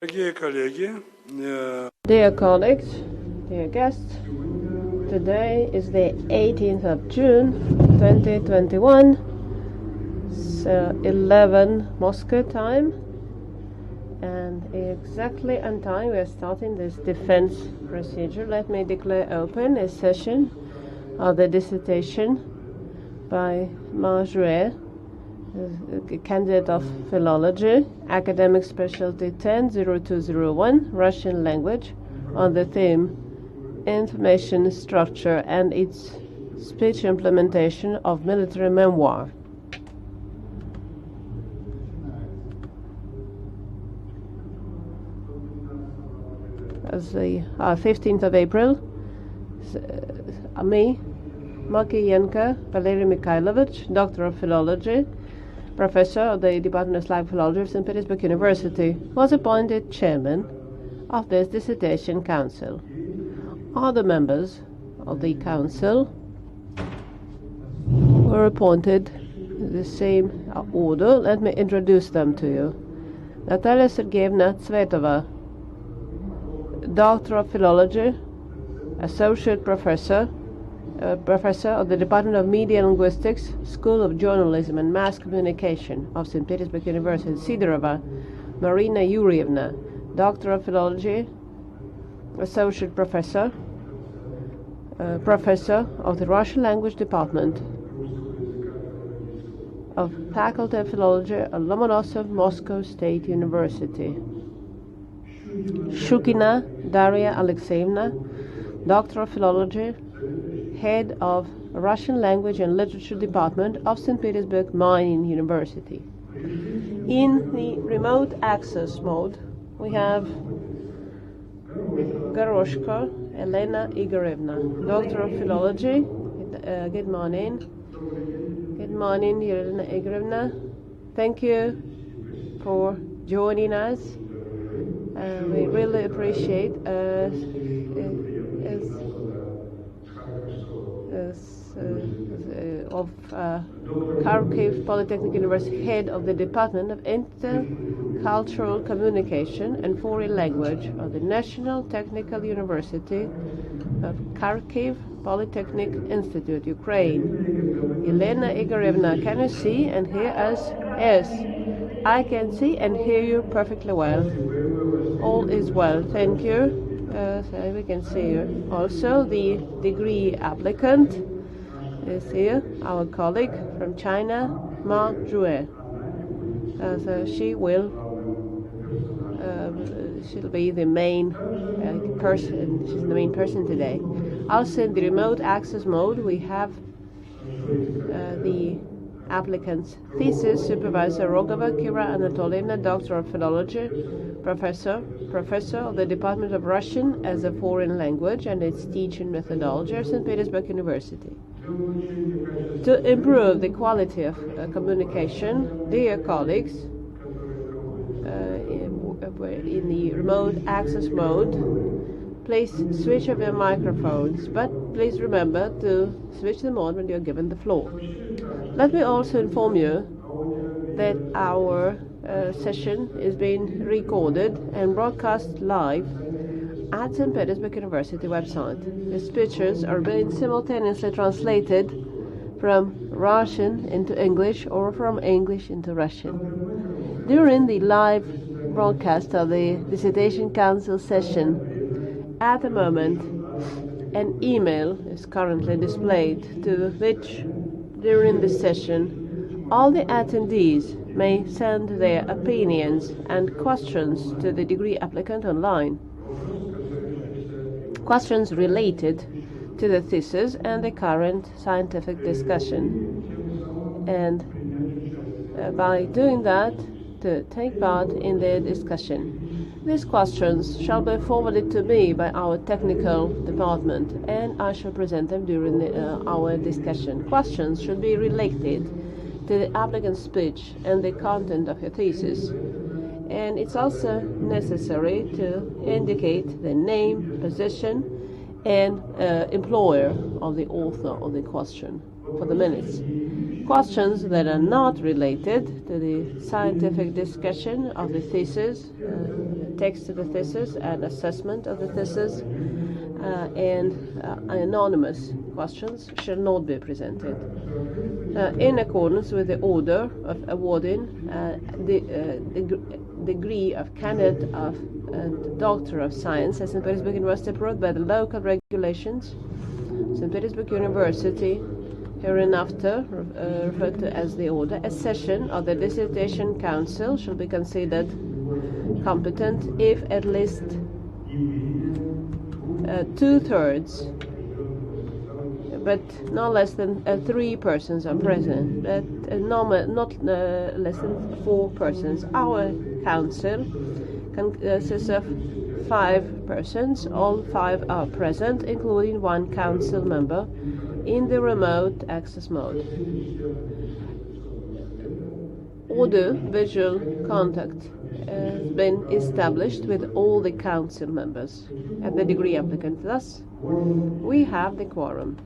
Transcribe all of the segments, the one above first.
Dear colleagues, dear guests, today is the 18th of June 2021. It's 11 Moscow time, and exactly on time we are starting this defense procedure. Let me declare open a session of the dissertation by Ruye, candidate of philology, academic specialty 10-0201, Russian language, on the theme Information Structure and its Speech Implementation of Military Memoir. As the 15th of April, me, Makiyenko Valery Mikhailovich, Doctor of Philology, Professor of the Department of Slavic Philology of St. Petersburg University, was appointed Chairman of this Dissertation Council. Other members of the Council were appointed in the same order. Let me introduce them to you. Natalia Sergeyevna Tsvetova, Doctor of Philology, Associate Professor of the Department of Media and Linguistics, School of Journalism and Mass Communication of St. Petersburg University. Sidorova Marina Yurievna, Doctor of Philology, Associate Professor of the Russian Language Department of Faculty of Philology at Lomonosov Moscow State University. Shukina Daria Alexeyevna, Doctor of Philology, Head of Russian Language and Literature Department of St. Petersburg Mining University. In the remote access mode, we have Goroshko Elena Igorevna, Doctor of Philology. Good morning. Good morning, Elena Igorevna. Thank you for joining us. We really appreciate of Kharkiv Polytechnic University, head of the Department of Intercultural Communication and Foreign Language of the National Technical University of Kharkiv Polytechnic Institute, Ukraine. Elena Igorevna, can you see and hear us? Yes, I can see and hear you perfectly well. All is well, thank you. So we can see you. Also, the degree applicant is here, our colleague from China, Ma Ruye. So she'll be the main person. She's the main person today. Also, in the remote access mode, we have the applicant's thesis, Supervisor Rogova Kira Anatolievna, Doctor of Philology, Professor of the Department of Russian as a Foreign Language and its teaching methodology at St. Petersburg University. To improve the quality of communication, dear colleagues, in the remote access mode, please switch off your microphones, but please remember to switch them on when you're given the floor. Let me also inform you that our session is being recorded and broadcast live at St. Petersburg University website. The speeches are being simultaneously translated from Russian into English or from English into Russian. During the live broadcast of the Dissertation Council session, at the moment, an email is currently displayed to which, during the session, all the attendees may send their opinions and questions to the degree applicant online. Questions related to the thesis and the current scientific discussion. And by doing that, to take part in the discussion. These questions shall be forwarded to me by our technical department, and I shall present them during our discussion. Questions should be related to the applicant's speech and the content of your thesis. And it's also necessary to indicate the name, position, and employer of the author of the question for the minutes. Questions that are not related to the scientific discussion of the thesis, text of the thesis and assessment of the thesis, and anonymous questions shall not be presented. In accordance with the order of awarding the degree of candidate of and Doctor of Science at St. Petersburg University approved by the local regulations, St. Petersburg University, hereinafter referred to as the order, a session of the Dissertation Council shall be considered competent if at least 2/3, but no less than 3 persons are present, but not less than 4 persons. Our council consists of 5 persons. All 5 are present, including 1 council member in the remote access mode. Audio visual contact has been established with all the council members and the degree applicant. Thus, we have the quorum.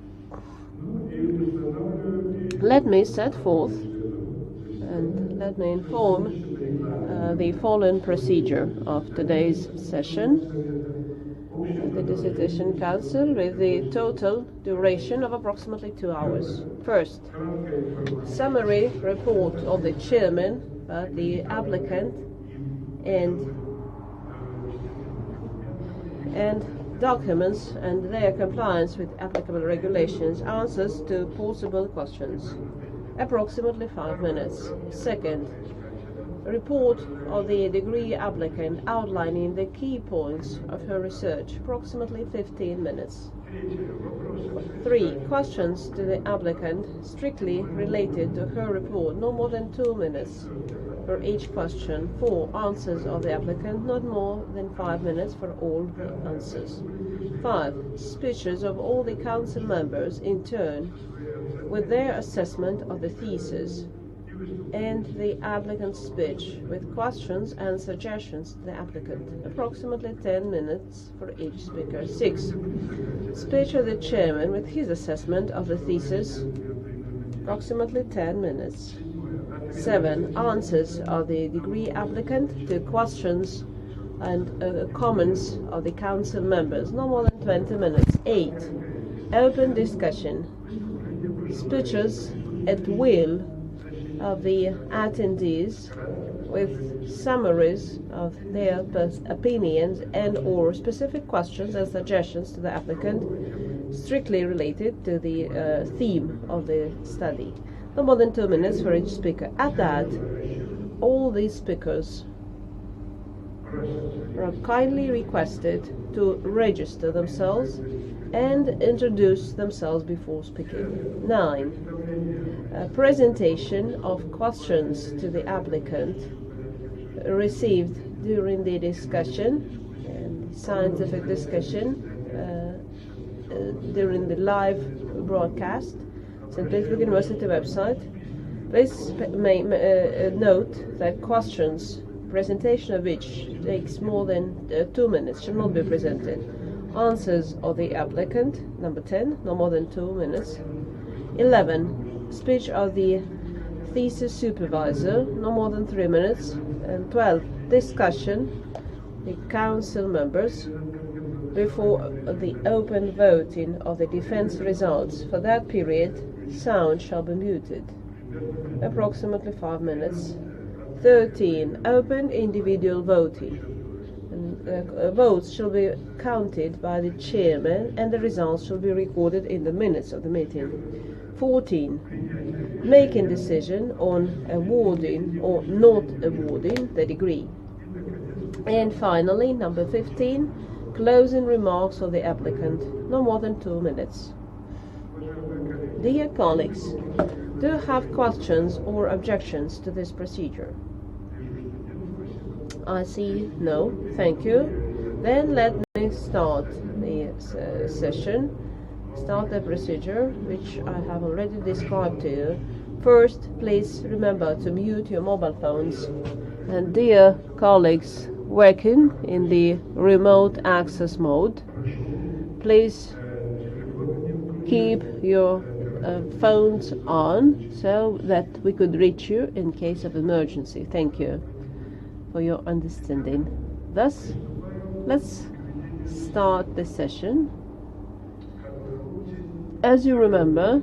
Let me set forth and let me inform the following procedure of today's session. The Dissertation Council with the total duration of approximately 2 hours. First, summary report of the chairman, the applicant, and documents and their compliance with applicable regulations, answers to possible questions, approximately 5 minutes. Second, report of the degree applicant outlining the key points of her research, approximately 15 minutes. 3. Questions to the applicant strictly related to her report, no more than 2 minutes for each question. 4. Answers of the applicant, not more than 5 minutes for all the answers. 5. Speeches of all the council members in turn with their assessment of the thesis, and the applicant's speech with questions and suggestions to the applicant, approximately 10 minutes for each speaker. 6. Speech of the chairman with his assessment of the thesis, approximately 10 minutes. 7. Answers of the degree applicant to questions and comments of the council members, no more than 20 minutes. 8. Open discussion. Speeches at will of the attendees with summaries of their opinions and or specific questions and suggestions to the applicant strictly related to the theme of the study. No more than 2 minutes for each speaker. At that, all these speakers are kindly requested to register themselves and introduce themselves before speaking. 9. Presentation of questions to the applicant received during the discussion and scientific discussion during the live broadcast, St. Petersburg University website. Please note that questions, presentation of which takes more than 2 minutes, should not be presented. Answers of the applicant, number 10, no more than 2 minutes. 11. Speech of the thesis supervisor, no more than 3 minutes. And 12. Discussion, the council members, before the open voting of the defense results. For that period, sound shall be muted, approximately 5 minutes. 13. Open individual voting. Votes shall be counted by the chairman and the results shall be recorded in the minutes of the meeting. 14. Making decision on awarding or not awarding the degree. And finally, number 15, closing remarks of the applicant, no more than 2 minutes. Dear colleagues, do you have questions or objections to this procedure? I see no. Thank you. Then let me start the session. Start the procedure, which I have already described to you. First, please remember to mute your mobile phones. And dear colleagues working in the remote access mode, please keep your phones on so that we could reach you in case of emergency. Thank you for your understanding. Thus, let's start this session. As you remember,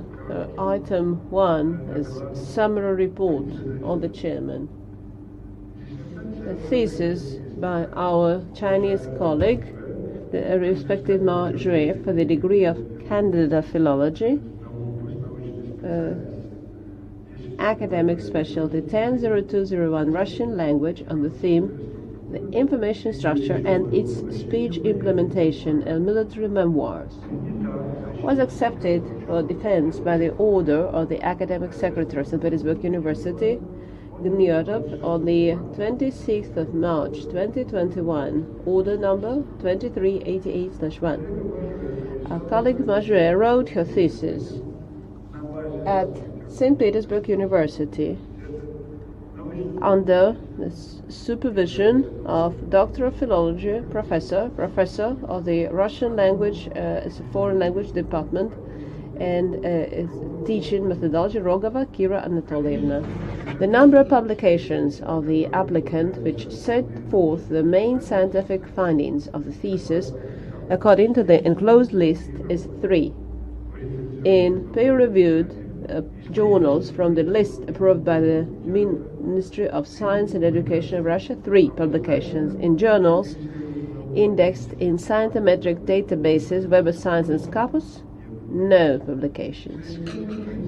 item 1 is summary report on the chairman. A thesis by our Chinese colleague, the respective Ma Ruye, for the degree of Candidate of Philology, academic specialty 100201 Russian language, on the theme the information structure and its speech implementation and military memoirs, was accepted for defense by the order of the academic secretary of St. Petersburg University, Gniotov, on the 26th of March 2021, order number 2388/1. Our colleague Majre wrote her thesis at St. Petersburg University under the supervision of Doctor of Philology, professor of the Russian language as a foreign language department, and teaching methodology Rogova Kira Anatolievna. The number of publications of the applicant which set forth the main scientific findings of the thesis according to the enclosed list is 3. In peer-reviewed journals from the list approved by the Ministry of Science and Education of Russia, 3 publications. In journals indexed in scientometric databases, Web of Science and Scopus, no publications.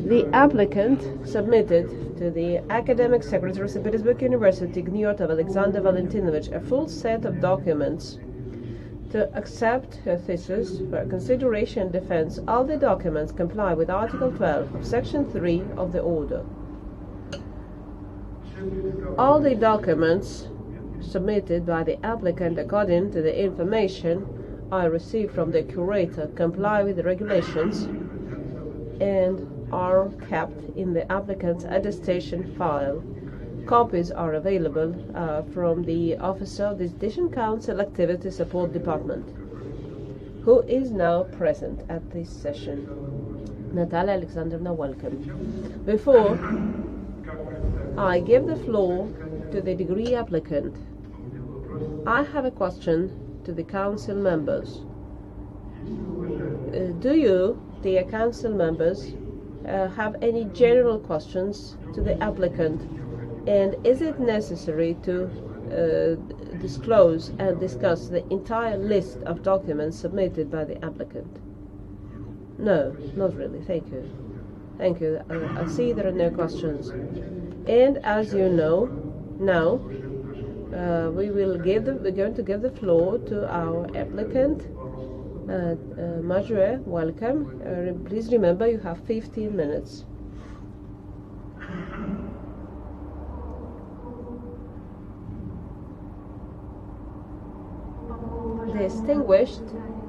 The applicant submitted to the academic secretary of St. Petersburg University, Gniotov Alexander Valentinovich, a full set of documents to accept her thesis for consideration and defense. All the documents comply with Article 12 of Section 3 of the Order. All the documents submitted by the applicant according to the information I received from the curator comply with the regulations and are kept in the applicant's attestation file. Copies are available from the Officer of the Dissertation Council Activity Support Department, who is now present at this session. Natalia Alexandrovna, welcome. Before I give the floor to the degree applicant, I have a question to the council members. Do you, dear council members, have any general questions to the applicant? And is it necessary to disclose and discuss the entire list of documents submitted by the applicant? No, not really. Thank you. Thank you. I see there are no questions. And as you know, now we're going to give the floor to our applicant. Majre, welcome. Please remember you have 15 minutes. Distinguished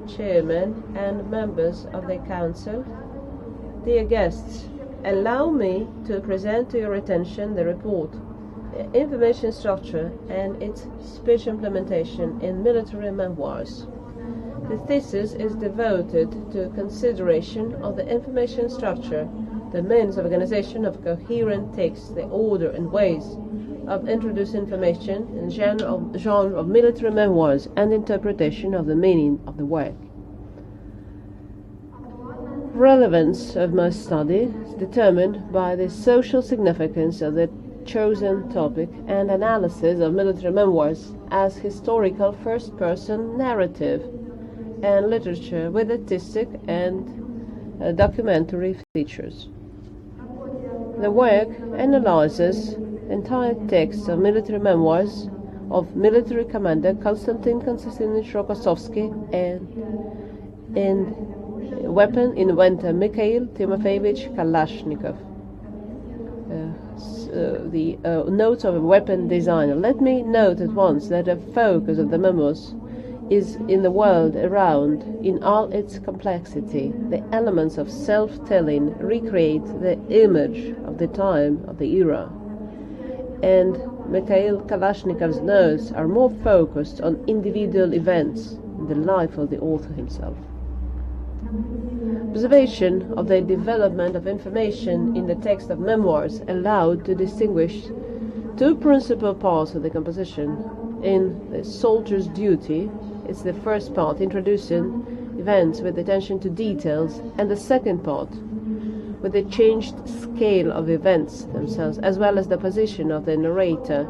chairman and members of the council, dear guests, allow me to present to your attention the report, Information Structure and its Speech Implementation in Military Memoirs. The thesis is devoted to consideration of the information structure, the means of organization of coherent text, the order and ways of introducing information in genre of military memoirs, and interpretation of the meaning of the work. Relevance of my study is determined by the social significance of the chosen topic and analysis of military memoirs as historical first-person narrative and literature with artistic and documentary features. The work analyzes entire texts of military memoirs of military commander Konstantin Konstantinovich Rokossovsky and weapon inventor Mikhail Timofeyevich Kalashnikov. The notes of a weapon designer. Let me note at once that the focus of the memoirs is in the world around in all its complexity. The elements of self-telling recreate the image of the time, of the era. And Mikhail Kalashnikov's notes are more focused on individual events in the life of the author himself. Observation of the development of information in the text of Memoirs allowed to distinguish two principal parts of the composition. In The Soldier's Duty, it's the first part introducing events with attention to details, and the second part with the changed scale of events themselves, as well as the position of the narrator,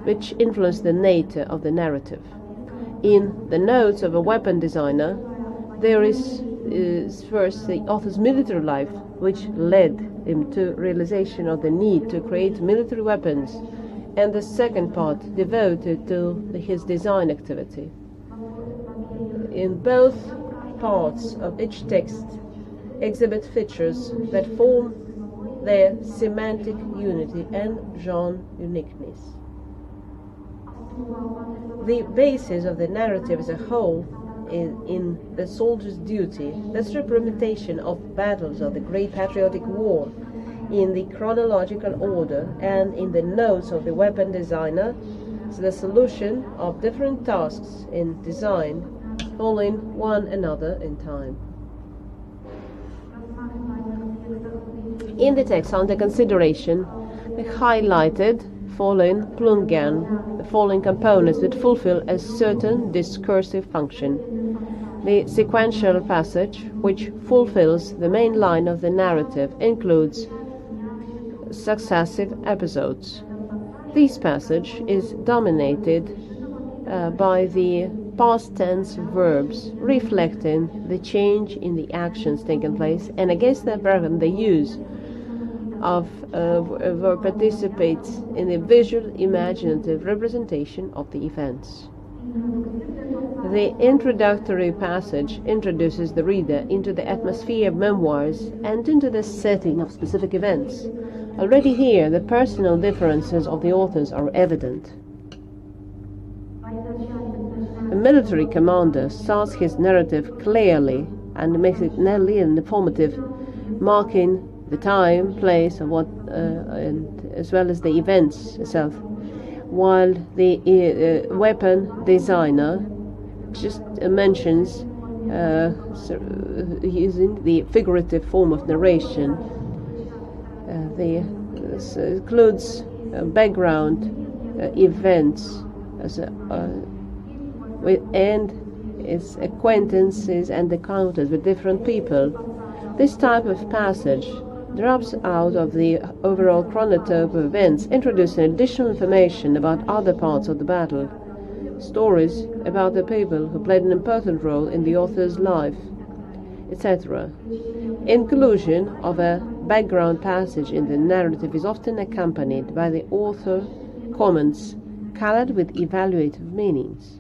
which influenced the nature of the narrative. In The Notes of a Weapon Designer, there is first the author's military life, which led him to realization of the need to create military weapons, and the second part devoted to his design activity. In both parts of each text exhibit features that form their semantic unity and genre uniqueness. The basis of the narrative as a whole in The Soldier's Duty, that's representation of battles of the Great Patriotic War in the chronological order, and in The Notes of the Weapon Designer, is the solution of different tasks in design, following one another in time. In the text under consideration, we highlighted following plungan, the following components that fulfill a certain discursive function. The sequential passage, which fulfills the main line of the narrative, includes successive episodes. This passage is dominated by the past tense verbs, reflecting the change in the actions taking place, and against that background the use of verb participates in the visual imaginative representation of the events. The introductory passage introduces the reader into the atmosphere of Memoirs and into the setting of specific events. Already here the personal differences of the authors are evident. A military commander starts his narrative clearly and makes it nearly informative, marking the time, place, of what, and as well as the events itself, while the weapon designer just mentions using the figurative form of narration. This includes background events as and its acquaintances and encounters with different people. This type of passage drops out of the overall chronotype of events, introducing additional information about other parts of the battle, stories about the people who played an important role in the author's life, etc. Inclusion of a background passage in the narrative is often accompanied by the author comments colored with evaluative meanings.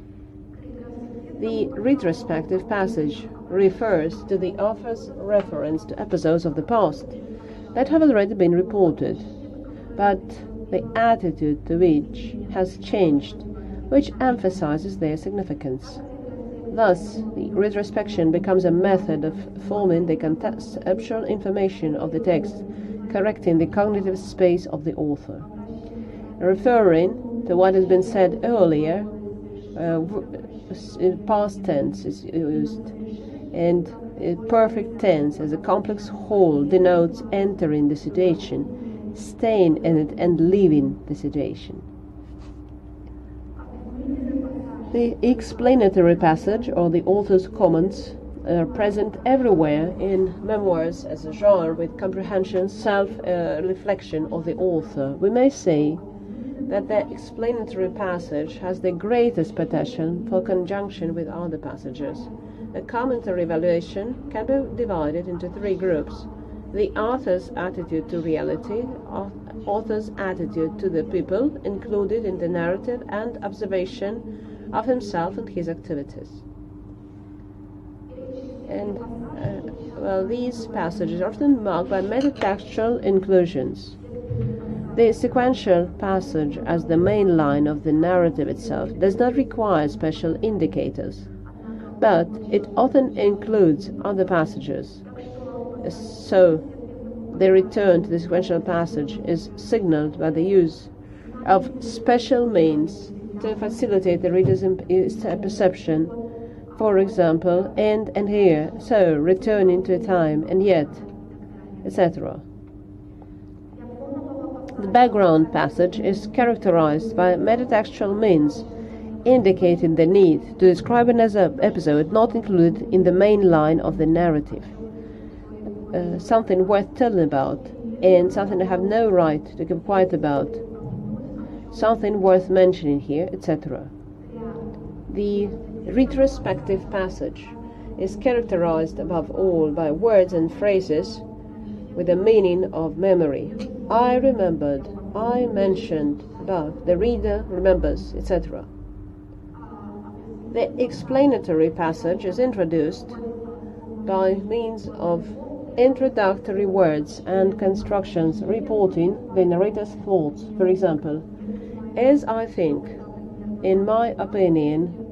The retrospective passage refers to the author's reference to episodes of the past that have already been reported, but the attitude to which has changed, which emphasizes their significance. Thus, the retrospection becomes a method of forming the conceptual information of the text, correcting the cognitive space of the author. Referring to what has been said earlier, past tense is used, and perfect tense as a complex whole denotes entering the situation, staying in it, and leaving the situation. The explanatory passage, or the author's comments, are present everywhere in Memoirs as a genre with comprehension, self-reflection of the author. We may say that the explanatory passage has the greatest potential for conjunction with other passages. A commentary evaluation can be divided into three groups: the author's attitude to reality, author's attitude to the people included in the narrative, and observation of himself and his activities. And these passages are often marked by metatextual inclusions. The sequential passage, as the main line of the narrative itself, does not require special indicators, but it often includes other passages. So, the return to the sequential passage is signaled by the use of special means to facilitate the reader's perception For example, and here, so, returning to a time, and yet, etc. The background passage is characterized by metatextual means, indicating the need to describe an episode not included in the main line of the narrative. Something worth telling about, and something I have no right to keep quiet about. Something worth mentioning here, etc. The retrospective passage is characterized above all by words and phrases with a meaning of memory. I remembered, I mentioned, about, the reader remembers, etc. The explanatory passage is introduced by means of introductory words and constructions reporting the narrator's thoughts. For example, as I think, in my opinion,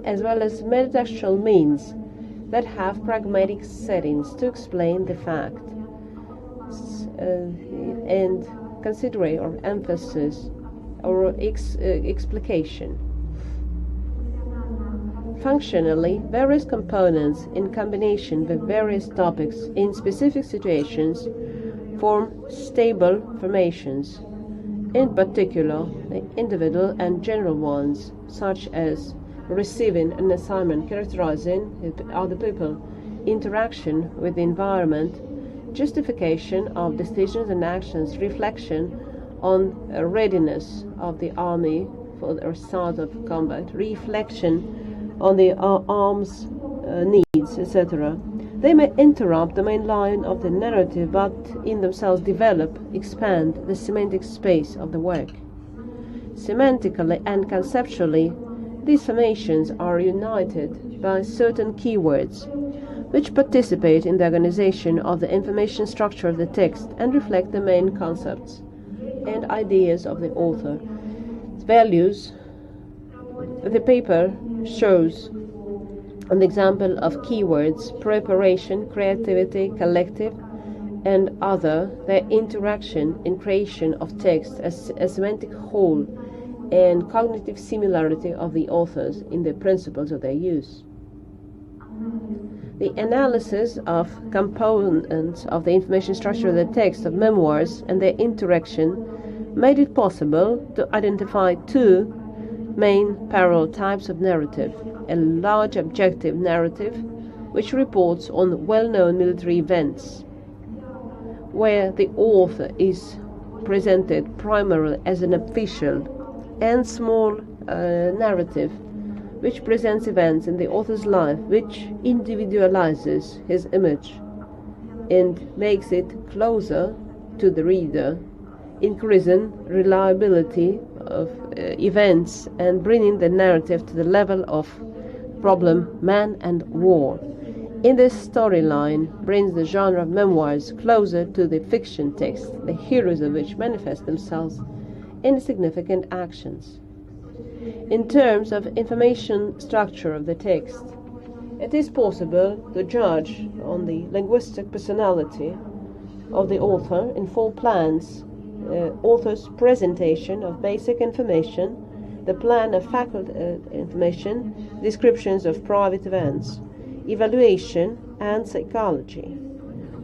as well as metatextual means that have pragmatic settings to explain the fact and considerate or emphasis or explication. Functionally, various components in combination with various topics in specific situations form stable formations, in particular the individual and general ones, such as receiving an assignment, characterizing other people, interaction with the environment, justification of decisions and actions, reflection on readiness of the army for the start of combat, reflection on the arms needs, etc. They may interrupt the main line of the narrative, but in themselves develop, expand the semantic space of the work. Semantically and conceptually, these formations are united by certain keywords, which participate in the organization of the information structure of the text and reflect the main concepts and ideas of the author. Values. The paper shows an example of keywords: preparation, creativity, collective, and other, their interaction in creation of text as a semantic whole, and cognitive similarity of the authors in the principles of their use. The analysis of components of the information structure of the text of memoirs and their interaction made it possible to identify two main parallel types of narrative: a large objective narrative, which reports on well-known military events, where the author is presented primarily as an official, and small narrative, which presents events in the author's life, which individualizes his image and makes it closer to the reader, increasing reliability of events and bringing the narrative to the level of problem man and war. In this storyline brings the genre of memoirs closer to the fiction text, the heroes of which manifest themselves in significant actions. In terms of information structure of the text, it is possible to judge on the linguistic personality of the author in 4 plans: author's presentation of basic information, the plan of faculty information, descriptions of private events, evaluation, and psychology,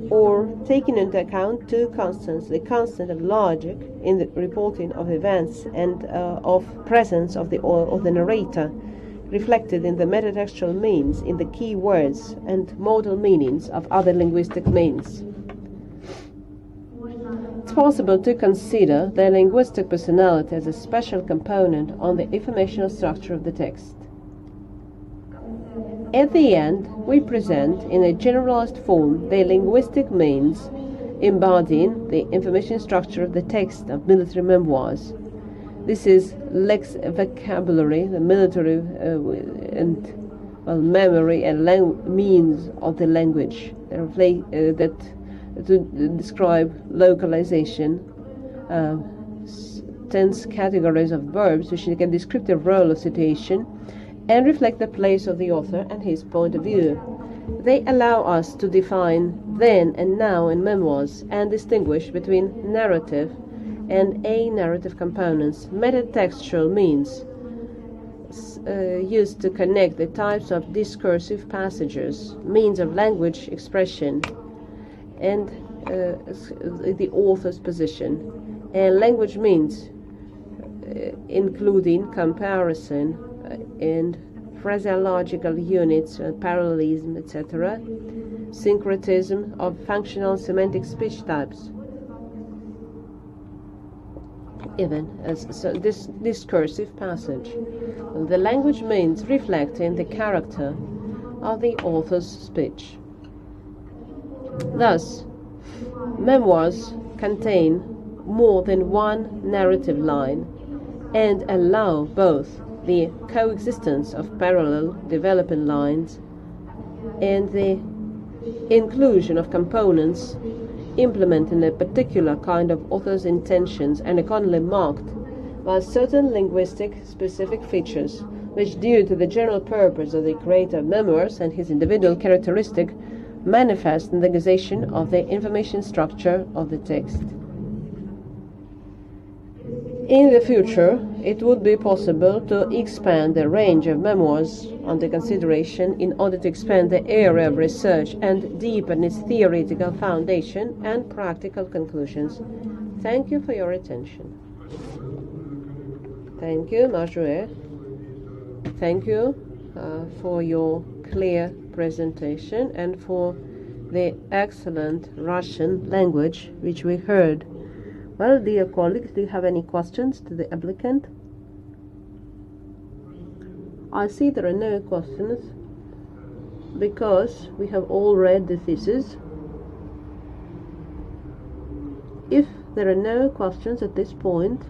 or taking into account 2 constants: the constant of logic in the reporting of events and of presence of the narrator, reflected in the metatextual means, in the key words and modal meanings of other linguistic means. It's possible to consider the linguistic personality as a special component on the informational structure of the text. At the end, we present in a generalized form the linguistic means embodying the information structure of the text of military memoirs. This is vocabulary, the military memory and means of the language that to describe localization, tense categories of verbs which indicate a descriptive role of situation and reflect the place of the author and his point of view. They allow us to define then and now in memoirs and distinguish between narrative and a-narrative components. Metatextual means used to connect the types of discursive passages, means of language expression, and the author's position. And language means including comparison and phraseological units, parallelism, etc., syncretism of functional semantic speech types. Even as this discursive passage, the language means reflecting the character of the author's speech. Thus, memoirs contain more than one narrative line and allow both the coexistence of parallel developing lines and the inclusion of components implementing a particular kind of author's intentions and accordingly marked by certain linguistic specific features which, due to the general purpose of the creator of memoirs and his individual characteristic, manifest in the organization of the information structure of the text. In the future, it would be possible to expand the range of memoirs under consideration in order to expand the area of research and deepen its theoretical foundation and practical conclusions. Thank you for your attention. Thank you, Ruye. Thank you for your clear presentation and for the excellent Russian language which we heard. Well, dear colleagues, do you have any questions to the applicant? I see there are no questions because we have all read the thesis. If there are no questions at this point,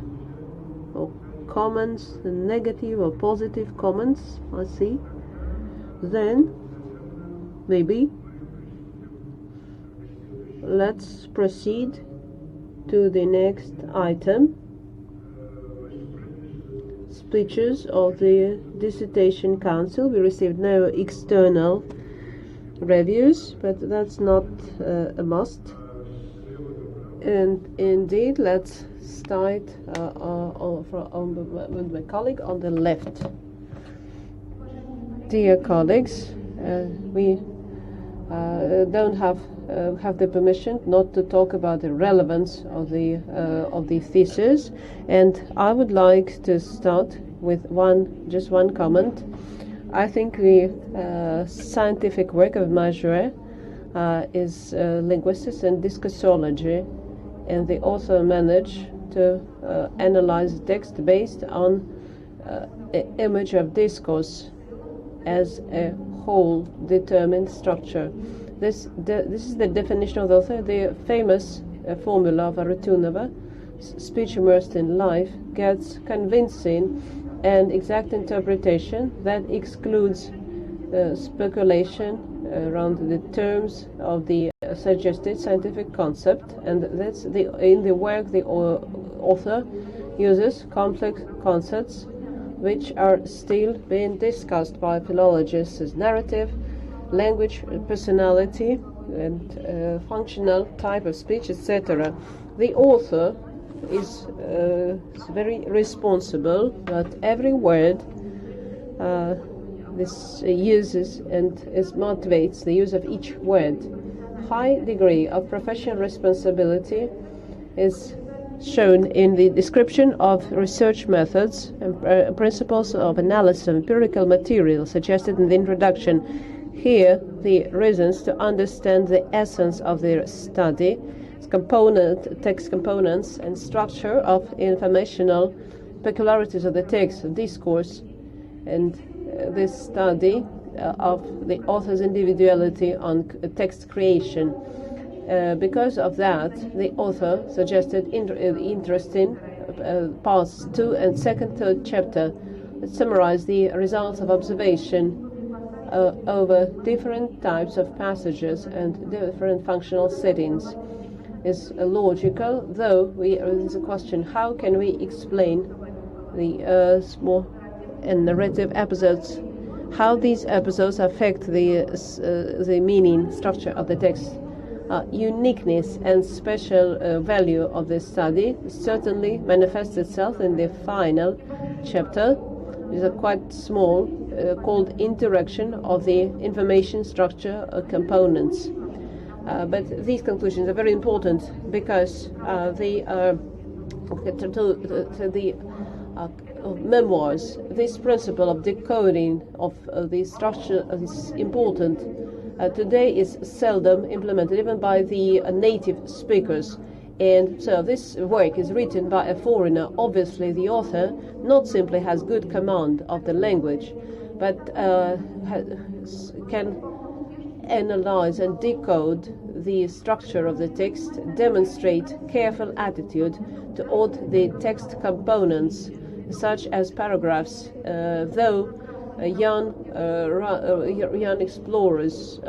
or comments, negative or positive comments, I see, then maybe let's proceed to the next item, speeches of the Dissertation Council. We received no external reviews, but that's not a must. And indeed, let's start with my colleague on the left. Dear colleagues, we don't have the permission not to talk about the relevance of the thesis, and I would like to start with just one comment. I think the scientific work of Memoirs is linguistics and discursology, and they also manage to analyze text based on image of discourse as a whole determined structure. This is the definition of the author. The famous formula of Arutunova, speech immersed in life, gets convincing and exact interpretation that excludes speculation around the terms of the suggested scientific concept, and that's in the work the author uses complex concepts which are still being discussed by philologists as narrative, language, personality, and functional type of speech, etc. The author is very responsible that every word this uses and motivates the use of each word. High degree of professional responsibility is shown in the description of research methods and principles of analysis of empirical material suggested in the introduction. Here, the reasons to understand the essence of their study, text components, and structure of informational peculiarities of the text, of discourse, and this study of the author's individuality on text creation. Because of that, the author suggested interesting parts 2 and 3rd chapter that summarize the results of observation over different types of passages and different functional settings. Is logical, though there's a question: how can we explain the small and narrative episodes? How these episodes affect the meaning structure of the text? Uniqueness and special value of this study certainly manifests itself in the final chapter, is a quite small, called interaction of the information structure components. But these conclusions are very important because they are to the memoirs. This principle of decoding of the structure is important. Today is seldom implemented even by the native speakers. And so this work is written by a foreigner. Obviously the author not simply has good command of the language, but can analyze and decode the structure of the text, demonstrate careful attitude toward the text components, such as paragraphs, though young explorers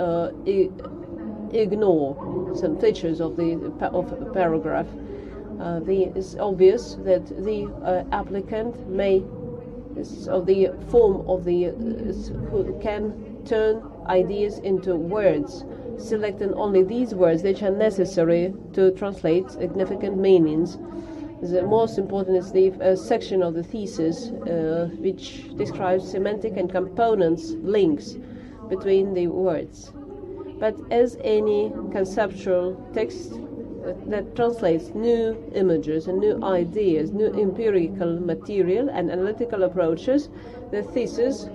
ignore some features of the paragraph. It's obvious that the applicant may, of the form of the can turn ideas into words, selecting only these words which are necessary to translate significant meanings. The most important is the section of the thesis which describes semantic and components links between the words. But as any conceptual text that translates new images and new ideas, new empirical material and analytical approaches, the thesis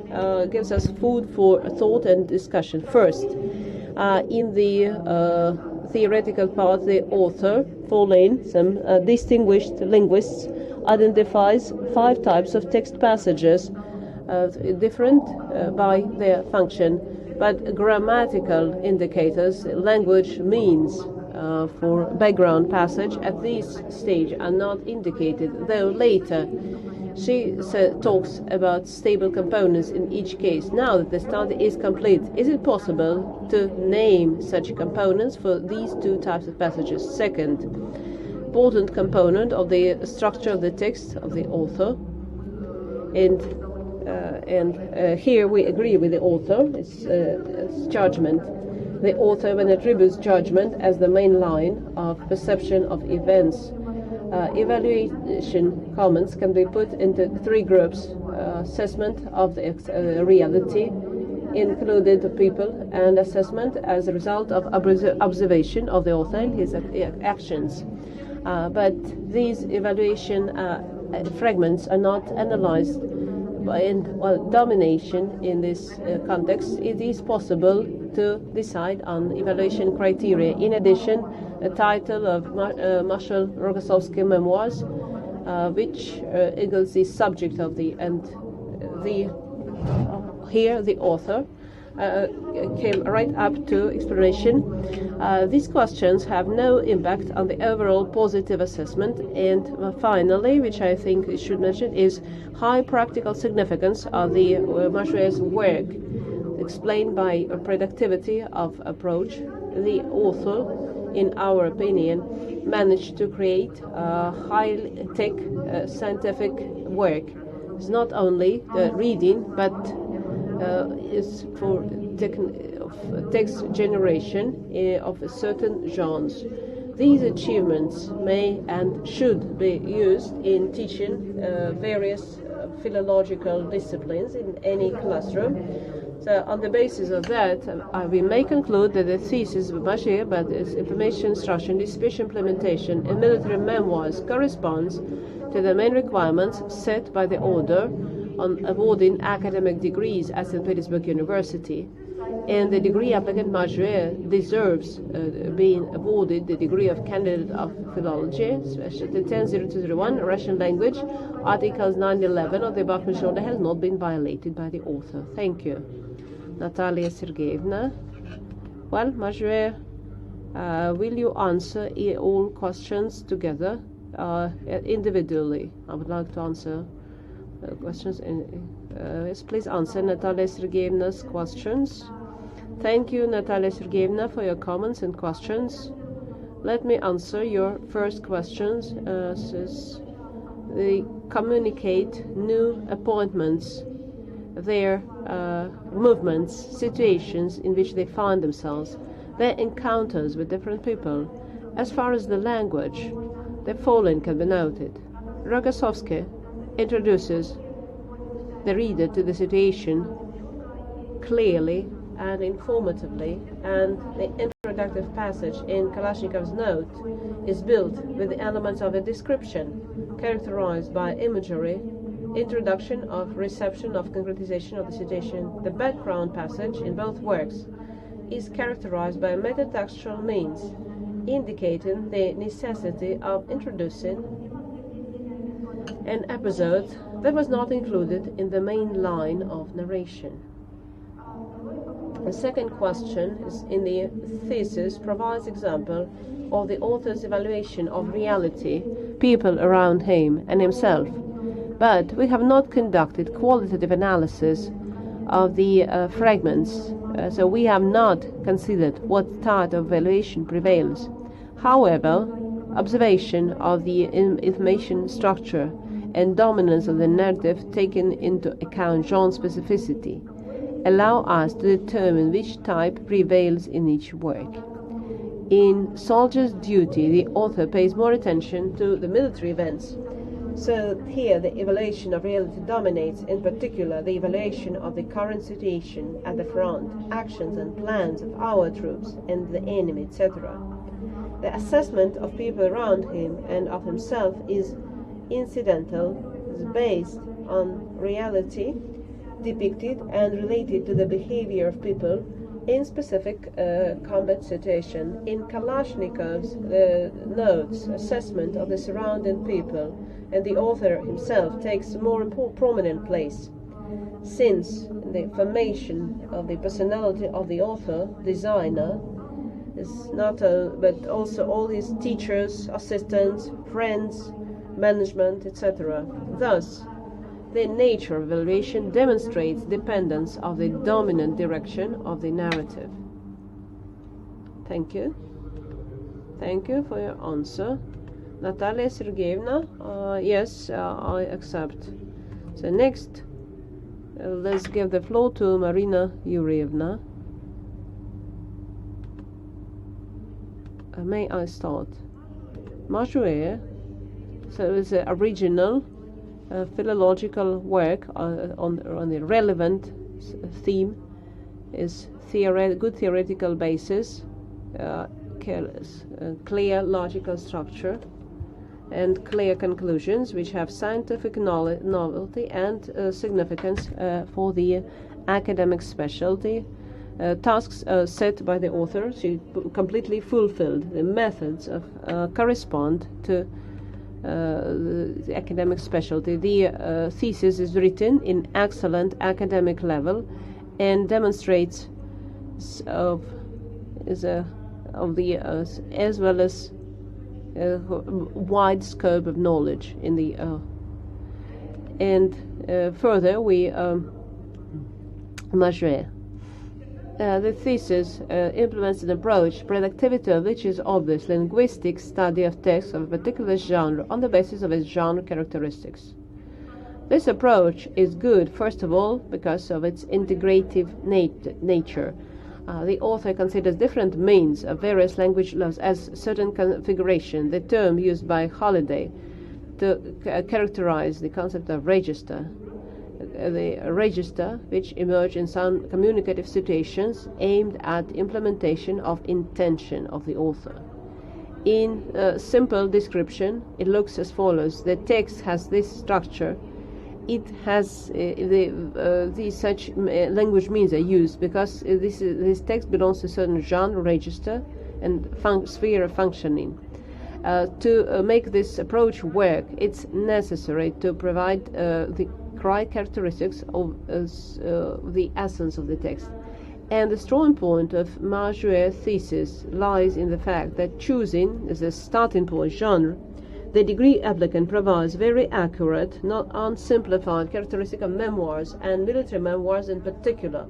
gives us food for thought and discussion. First, in the theoretical part, the author, Pauline, some distinguished linguists, identifies 5 types of text passages, different by their function, but grammatical indicators, language means for background passage at this stage are not indicated, though later she talks about stable components in each case. Now that the study is complete, is it possible to name such components for these 2 types of passages? Second, important component of the structure of the text of the author, and here we agree with the author. It's judgment. The author then attributes judgment as the main line of perception of events. Evaluation comments can be put into 3 groups: assessment of the reality, included people, and assessment as a result of observation of the author and his actions. But these evaluation fragments are not analyzed domination in this context. It is possible to decide on evaluation criteria. In addition, the title of Marshall Rogossovsky Memoirs, which equals the subject of here the author came right up to exploration. These questions have no impact on the overall positive assessment. And finally, which I think we should mention, is high practical significance of the Marshall's work, explained by productivity of approach. The author, in our opinion, managed to create a high-tech scientific work. It's not only reading, but is for text generation of certain genres. These achievements may and should be used in teaching various philological disciplines in any classroom. So on the basis of that, we may conclude that the thesis of Bashir about its information instruction, speech implementation, and military memoirs corresponds to the main requirements set by the order on awarding academic degrees at St. Petersburg University. And the degree applicant Major deserves being awarded the degree of candidate of philology, specialty 10.0201, Russian language. Articles 911 of the above mentioned order has not been violated by the author. Thank you. Natalia Sergeyevna. Well, Major, will you answer all questions together, individually? I would like to answer questions. Yes, please answer Natalia Sergeyevna's questions. Thank you, Natalia Sergeyevna, for your comments and questions. Let me answer your first questions. They communicate new appointments, their movements, situations in which they find themselves, their encounters with different people. As far as the language, the following can be noted. Rogossovsky introduces the reader to the situation clearly and informatively, and the introductive passage in Kalashnikov's note is built with the elements of a description, characterized by imagery, introduction of reception of concretization of the situation. The background passage in both works is characterized by metatextual means, indicating the necessity of introducing an episode that was not included in the main line of narration. The second question is in the thesis provides example of the author's evaluation of reality, people around him and himself, but we have not conducted qualitative analysis of the fragments, so we have not considered what type of evaluation prevails. However, observation of the information structure and dominance of the narrative taken into account genre specificity allow us to determine which type prevails in each work. In Soldier's Duty, the author pays more attention to the military events. So here the evaluation of reality dominates, in particular the evaluation of the current situation at the front, actions and plans of our troops and the enemy, etc. The assessment of people around him and of himself is incidental, is based on reality depicted and related to the behavior of people in specific combat situation. In Kalashnikov's notes, assessment of the surrounding people and the author himself takes a more prominent place, since the formation of the personality of the author, designer, is not but also all his teachers, assistants, friends, management, etc. Thus, the nature of evaluation demonstrates dependence of the dominant direction of the narrative. Thank you. Thank you for your answer. Natalia Sergeyevna, yes, I accept. So next, let's give the floor to Marina Yurievna. May I start? Ruye, so it's an original philological work on the relevant theme, is good theoretical basis, clear logical structure, and clear conclusions which have scientific novelty and significance for the academic specialty. Tasks set by the author, she completely fulfilled. The methods correspond to the academic specialty. The thesis is written in excellent academic level and demonstrates as well as wide scope of knowledge in the further we measure. The thesis implements an approach, productivity of which is obvious, linguistic study of text of a particular genre on the basis of its genre characteristics. This approach is good, first of all, because of its integrative nature. The author considers different means of various language laws as certain configuration. The term used by Holiday to characterize the concept of register. The register which emerge in some communicative situations aimed at implementation of intention of the author. In simple description, it looks as follows. The text has this structure. It has these such language means are used because this text belongs to a certain genre, register, and sphere of functioning. To make this approach work, it's necessary to provide the characteristics of the essence of the text. And the strong point of Ruye's thesis lies in the fact that choosing as a starting point genre, the degree applicant provides very accurate, not unsimplified characteristic of memoirs and military memoirs in particular.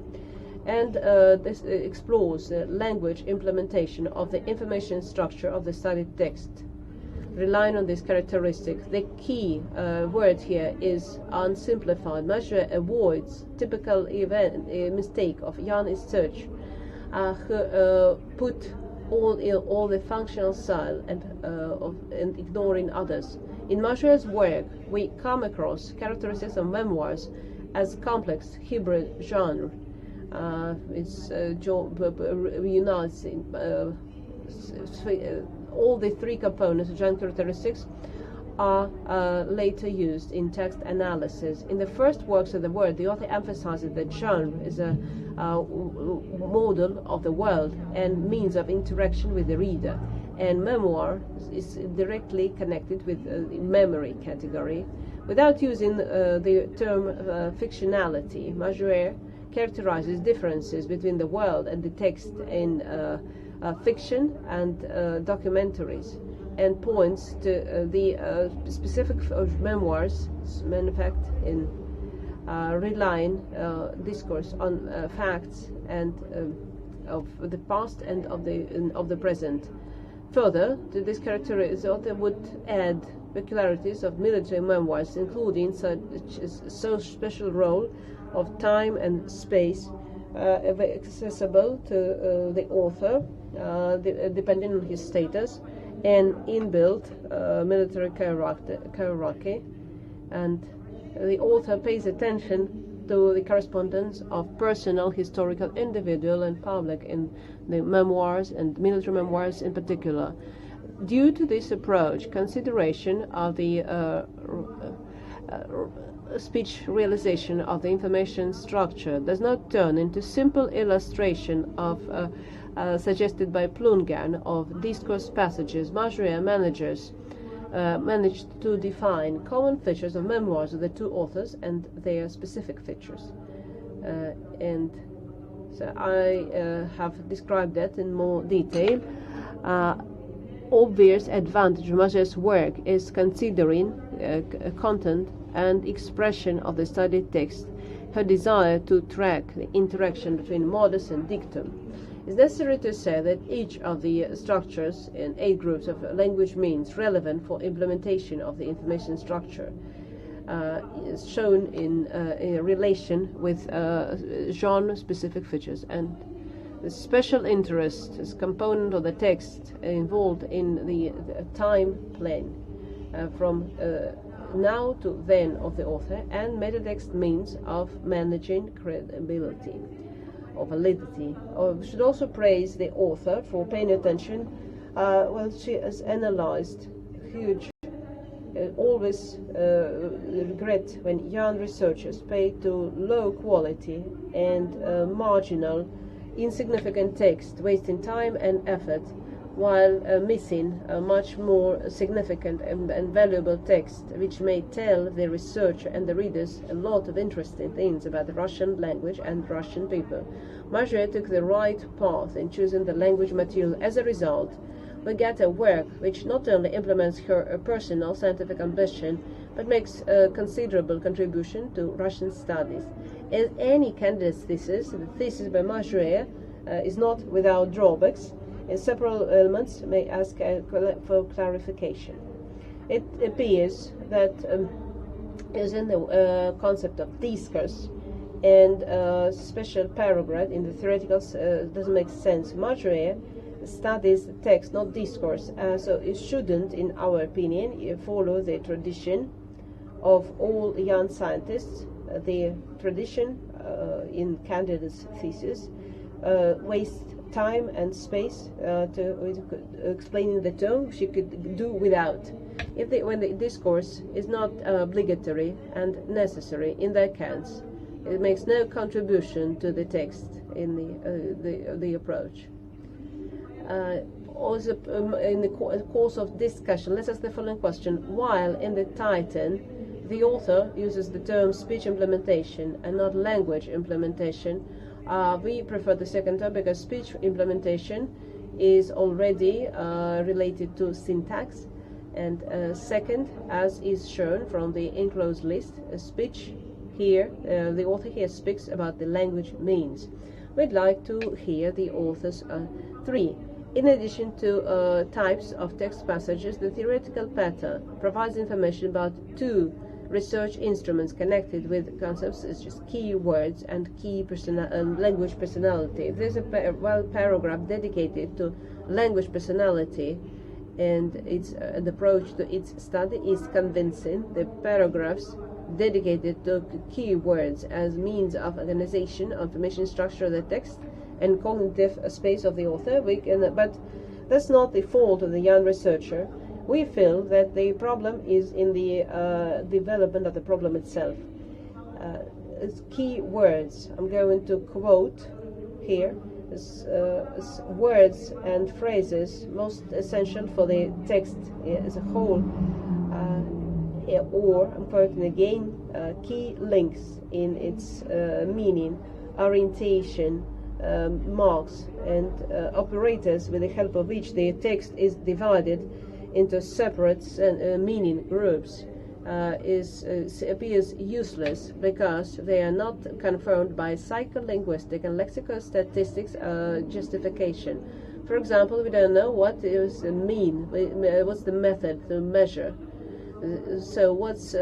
And this explores the language implementation of the information structure of the studied text. Relying on this characteristic, the key word here is unsimplified. Ruye avoids typical mistake of Jan is search, who put all the functional style and ignoring others. In Ruye's work, we come across characteristics of memoirs as complex hybrid genre. Unites all the three components of genre characteristics are later used in text analysis. In the first works of the word, the author emphasizes that genre is a model of the world and means of interaction with the reader, and memoir is directly connected with the memory category. Without using the term fictionality, Ruye characterizes differences between the world and the text in fiction and documentaries, and points to the specific of memoirs, in fact, in relying discourse on facts and of the past and of the present. Further, to this characteristic, the author would add peculiarities of military memoirs, including such as so special role of time and space accessible to the author, depending on his status, and inbuilt military hierarchy, and the author pays attention to the correspondence of personal, historical, individual, and public in the memoirs, and military memoirs in particular. Due to this approach, consideration of the speech realization of the information structure does not turn into simple illustration of suggested by Plungan of discourse passages. Ruye managed to define common features of memoirs of the two authors and their specific features. And so I have described that in more detail. Obvious advantage of Ruye's work is considering content and expression of the studied text, her desire to track the interaction between modus and dictum. It's necessary to say that each of the structures in 8 groups of language means relevant for implementation of the information structure is shown in relation with genre-specific features, and the special interest is component of the text involved in the time plane from now to then of the author, and metatext means of managing credibility or validity. We should also praise the author for paying attention. She has analyzed huge, always regret when young researchers pay to low quality and marginal, insignificant text, wasting time and effort, while missing a much more significant and valuable text, which may tell the researcher and the readers a lot of interesting things about the Russian language and Russian people. Ruye took the right path in choosing the language material. As a result, we get a work which not only implements her personal scientific ambition, but makes a considerable contribution to Russian studies. As any candidate's thesis, the thesis by Ruye is not without drawbacks, and several elements may ask for clarification. It appears that using the concept of discourse and special paragraph in the theoretical doesn't make sense. Ruye studies text, not discourse, so it shouldn't, in our opinion, follow the tradition of all young scientists, the tradition in candidate's thesis, waste time and space to explaining the term she could do without. When the discourse is not obligatory and necessary in their accounts, it makes no contribution to the text in the approach. Also, in the course of discussion, let's ask the following question: while in the Titan, the author uses the term speech implementation and not language implementation, we prefer the second term because speech implementation is already related to syntax, and second, as is shown from the enclosed list, speech here, the author here speaks about the language means. We'd like to hear the author's 3. In addition to types of text passages, the theoretical pattern provides information about 2 research instruments connected with concepts such as keywords and language personality. There's a paragraph dedicated to language personality, and its an approach to its study is convincing. The paragraphs dedicated to key words as means of organization of information structure of the text and cognitive space of the author. But that's not the fault of the young researcher. We feel that the problem is in the development of the problem itself. It's key words. I'm going to quote here as words and phrases most essential for the text as a whole. Or, I'm quoting again, key links in its meaning, orientation, marks, and operators with the help of which the text is divided into separate meaning groups appears useless because they are not confirmed by psycholinguistic and lexical statistics justification. For example, we don't know what is mean, what's the method to measure. So what's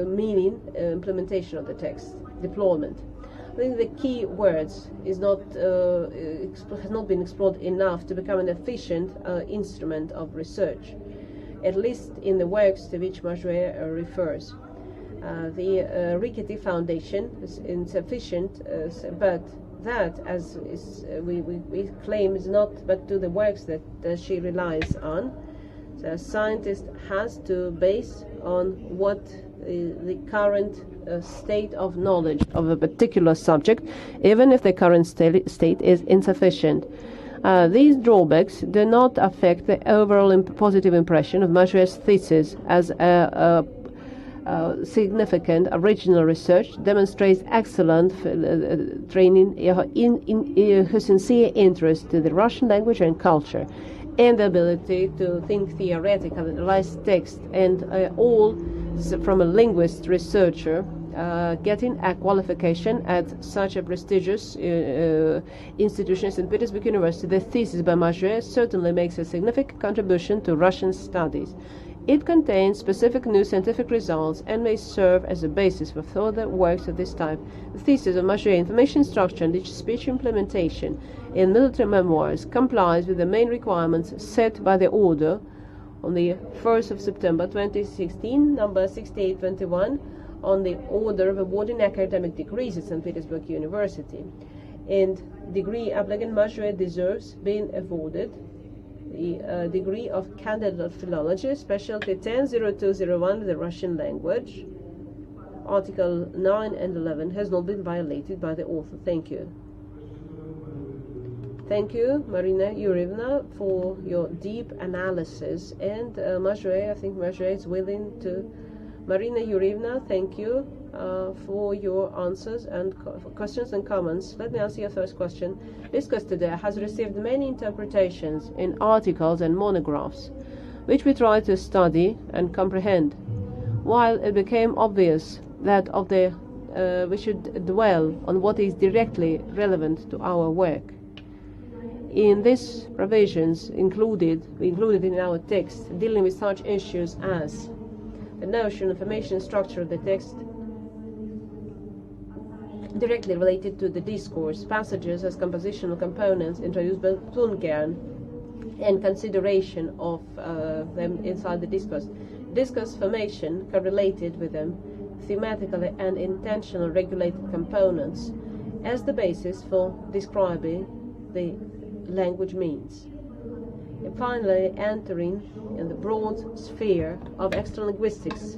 meaning implementation of the text, deployment. I think the key words is not has not been explored enough to become an efficient instrument of research, at least in the works to which Ruye refers. The rickety foundation is insufficient, but that, as we claim, is not but to the works that she relies on. So a scientist has to base on what the current state of knowledge of a particular subject, even if the current state is insufficient. These drawbacks do not affect the overall positive impression of Ruye's thesis, as a significant original research demonstrates excellent training in her sincere interest to the Russian language and culture, and the ability to think theoretically, analyze text, and all from a linguist researcher getting a qualification at such a prestigious institution as St. Petersburg University. The thesis by Ruye certainly makes a significant contribution to Russian studies. It contains specific new scientific results and may serve as a basis for further works of this type. The thesis of Ruye, Information Structure and Speech Implementation in Military Memoirs, complies with the main requirements set by the order on the 1st of September 2016, number 6821, on the order of awarding academic degrees at St. Petersburg University. And degree applicant Ruye deserves being awarded the degree of candidate of philology, specialty 100201, the Russian language. Article 9 and 11 has not been violated by the author. Thank you. Thank you, Marina Yurievna, for your deep analysis. And Ruye, I think Ruye is willing to. Marina Yurievna, thank you for your answers and questions and comments. Let me answer your first question. Discussed today has received many interpretations in articles and monographs, which we try to study and comprehend. While it became obvious that we should dwell on what is directly relevant to our work. In these provisions we included in our text dealing with such issues as the notion of information structure of the text directly related to the discourse, passages as compositional components introduced by Plunkern, and consideration of them inside the discourse. Discourse formation correlated with them, thematically and intentionally regulated components as the basis for describing the language means. And finally, entering in the broad sphere of extralinguistics,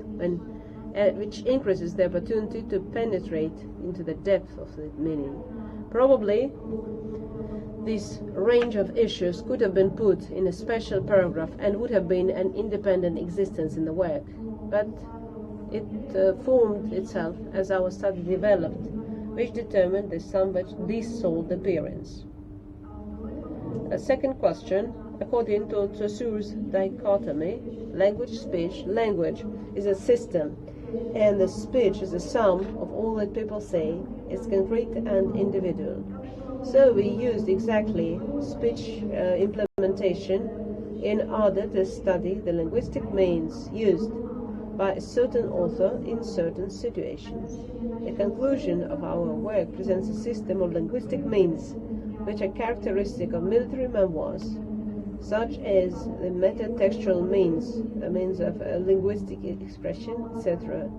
which increases the opportunity to penetrate into the depth of the meaning. Probably, this range of issues could have been put in a special paragraph and would have been an independent existence in the work, but it formed itself as our study developed, which determined the somewhat dissolved appearance. A second question. According to Saussure's dichotomy, language-speech, language is a system, and the speech is a sum of all that people say, is concrete and individual. So we used exactly speech implementation in order to study the linguistic means used by a certain author in certain situations. The conclusion of our work presents a system of linguistic means which are characteristic of military memoirs, such as the metatextual means, a means of linguistic expression, etc.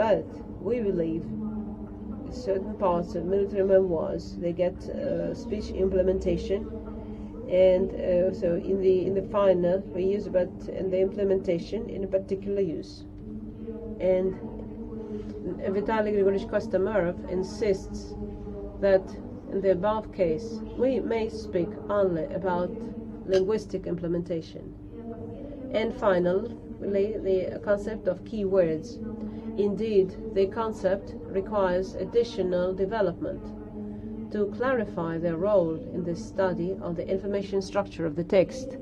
but we believe certain parts of military memoirs, they get speech implementation, and so in the final we use the implementation in a particular use. And Vitaly Grigorich Kostomarov insists that in the above case we may speak only about linguistic implementation. And finally, the concept of key words. Indeed, the concept requires additional development to clarify their role in the study of the information structure of the text.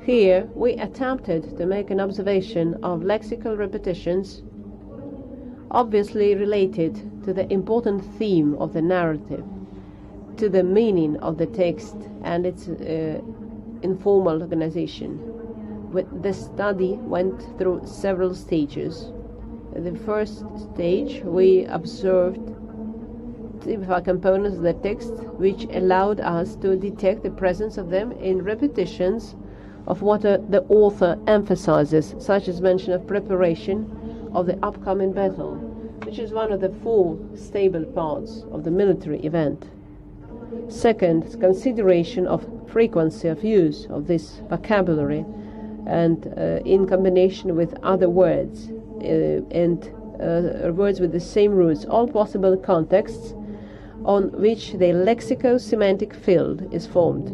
Here, we attempted to make an observation of lexical repetitions obviously related to the important theme of the narrative, to the meaning of the text and its informal organization. The study went through several stages. In the first stage, we observed typical components of the text, which allowed us to detect the presence of them in repetitions of what the author emphasizes, such as mention of preparation of the upcoming battle, which is one of the 4 stable parts of the military event. Second, consideration of frequency of use of this vocabulary and in combination with other words and words with the same roots, all possible contexts on which the lexico-semantic field is formed.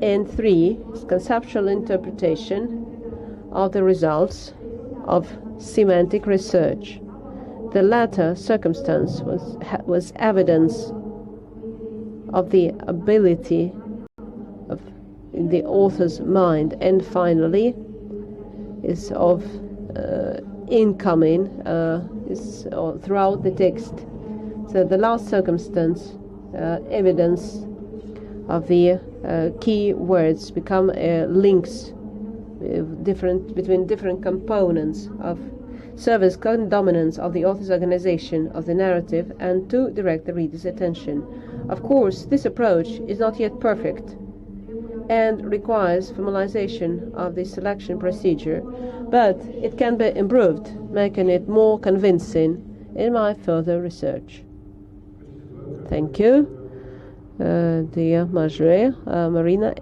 And 3, conceptual interpretation of the results of semantic research. The latter circumstance was evidence of the ability of in the author's mind, and finally is of incoming is throughout the text. So the last circumstance, evidence of the key words become links between different components of service dominance of the author's organization of the narrative and to direct the reader's attention. Of course, this approach is not yet perfect and requires formalization of the selection procedure, but it can be improved, making it more convincing in my further research. Thank you. Dear Marina,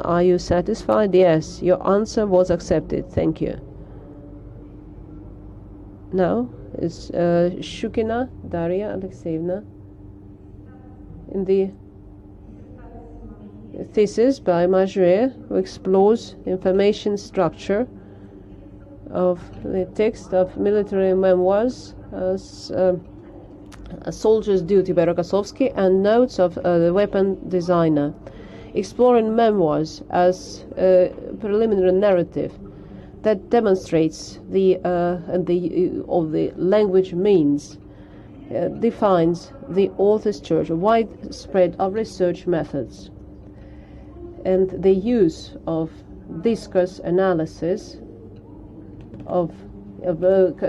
are you satisfied? Yes, your answer was accepted. Thank you. Now is Shukina Daria Alexeyevna in the thesis by Ruye, who explores information structure of the text of military memoirs as A Soldier's Duty by Rokossovsky and Notes of the Weapon Designer, exploring memoirs as a preliminary narrative that demonstrates the language means, defines the author's choice, a wide spread of research methods, and the use of discourse analysis, of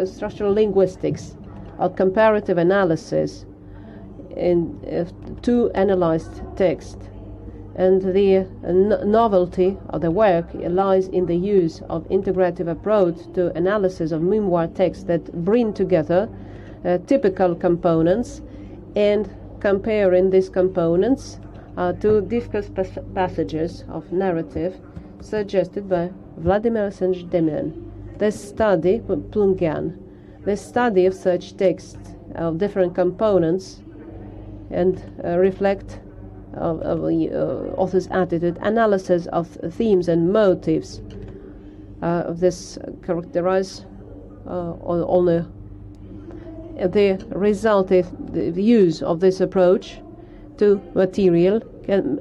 structural linguistics, of comparative analysis to analyzed text. And the novelty of the work lies in the use of integrative approach to analysis of memoir texts that bring together typical components and comparing these components to discourse passages of narrative suggested by Vladimir Alexandrovich Demian. The study, Plungian, the study of such texts of different components and reflect of the author's attitude, analysis of themes and motives of this characterize only the resulting the use of this approach to material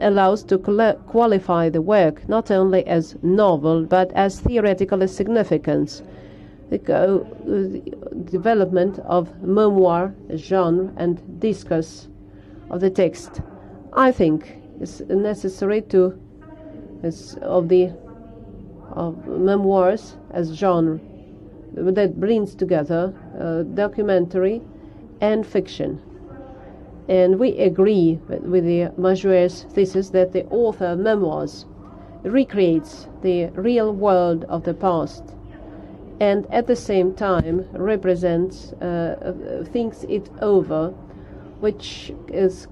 allows to qualify the work not only as novel but as theoretical significance. The development of memoir genre and discourse of the text, I think, is necessary of memoirs as genre that brings together documentary and fiction. And we agree with the Ruye's thesis that the author of memoirs recreates the real world of the past and at the same time represents, thinks it over, which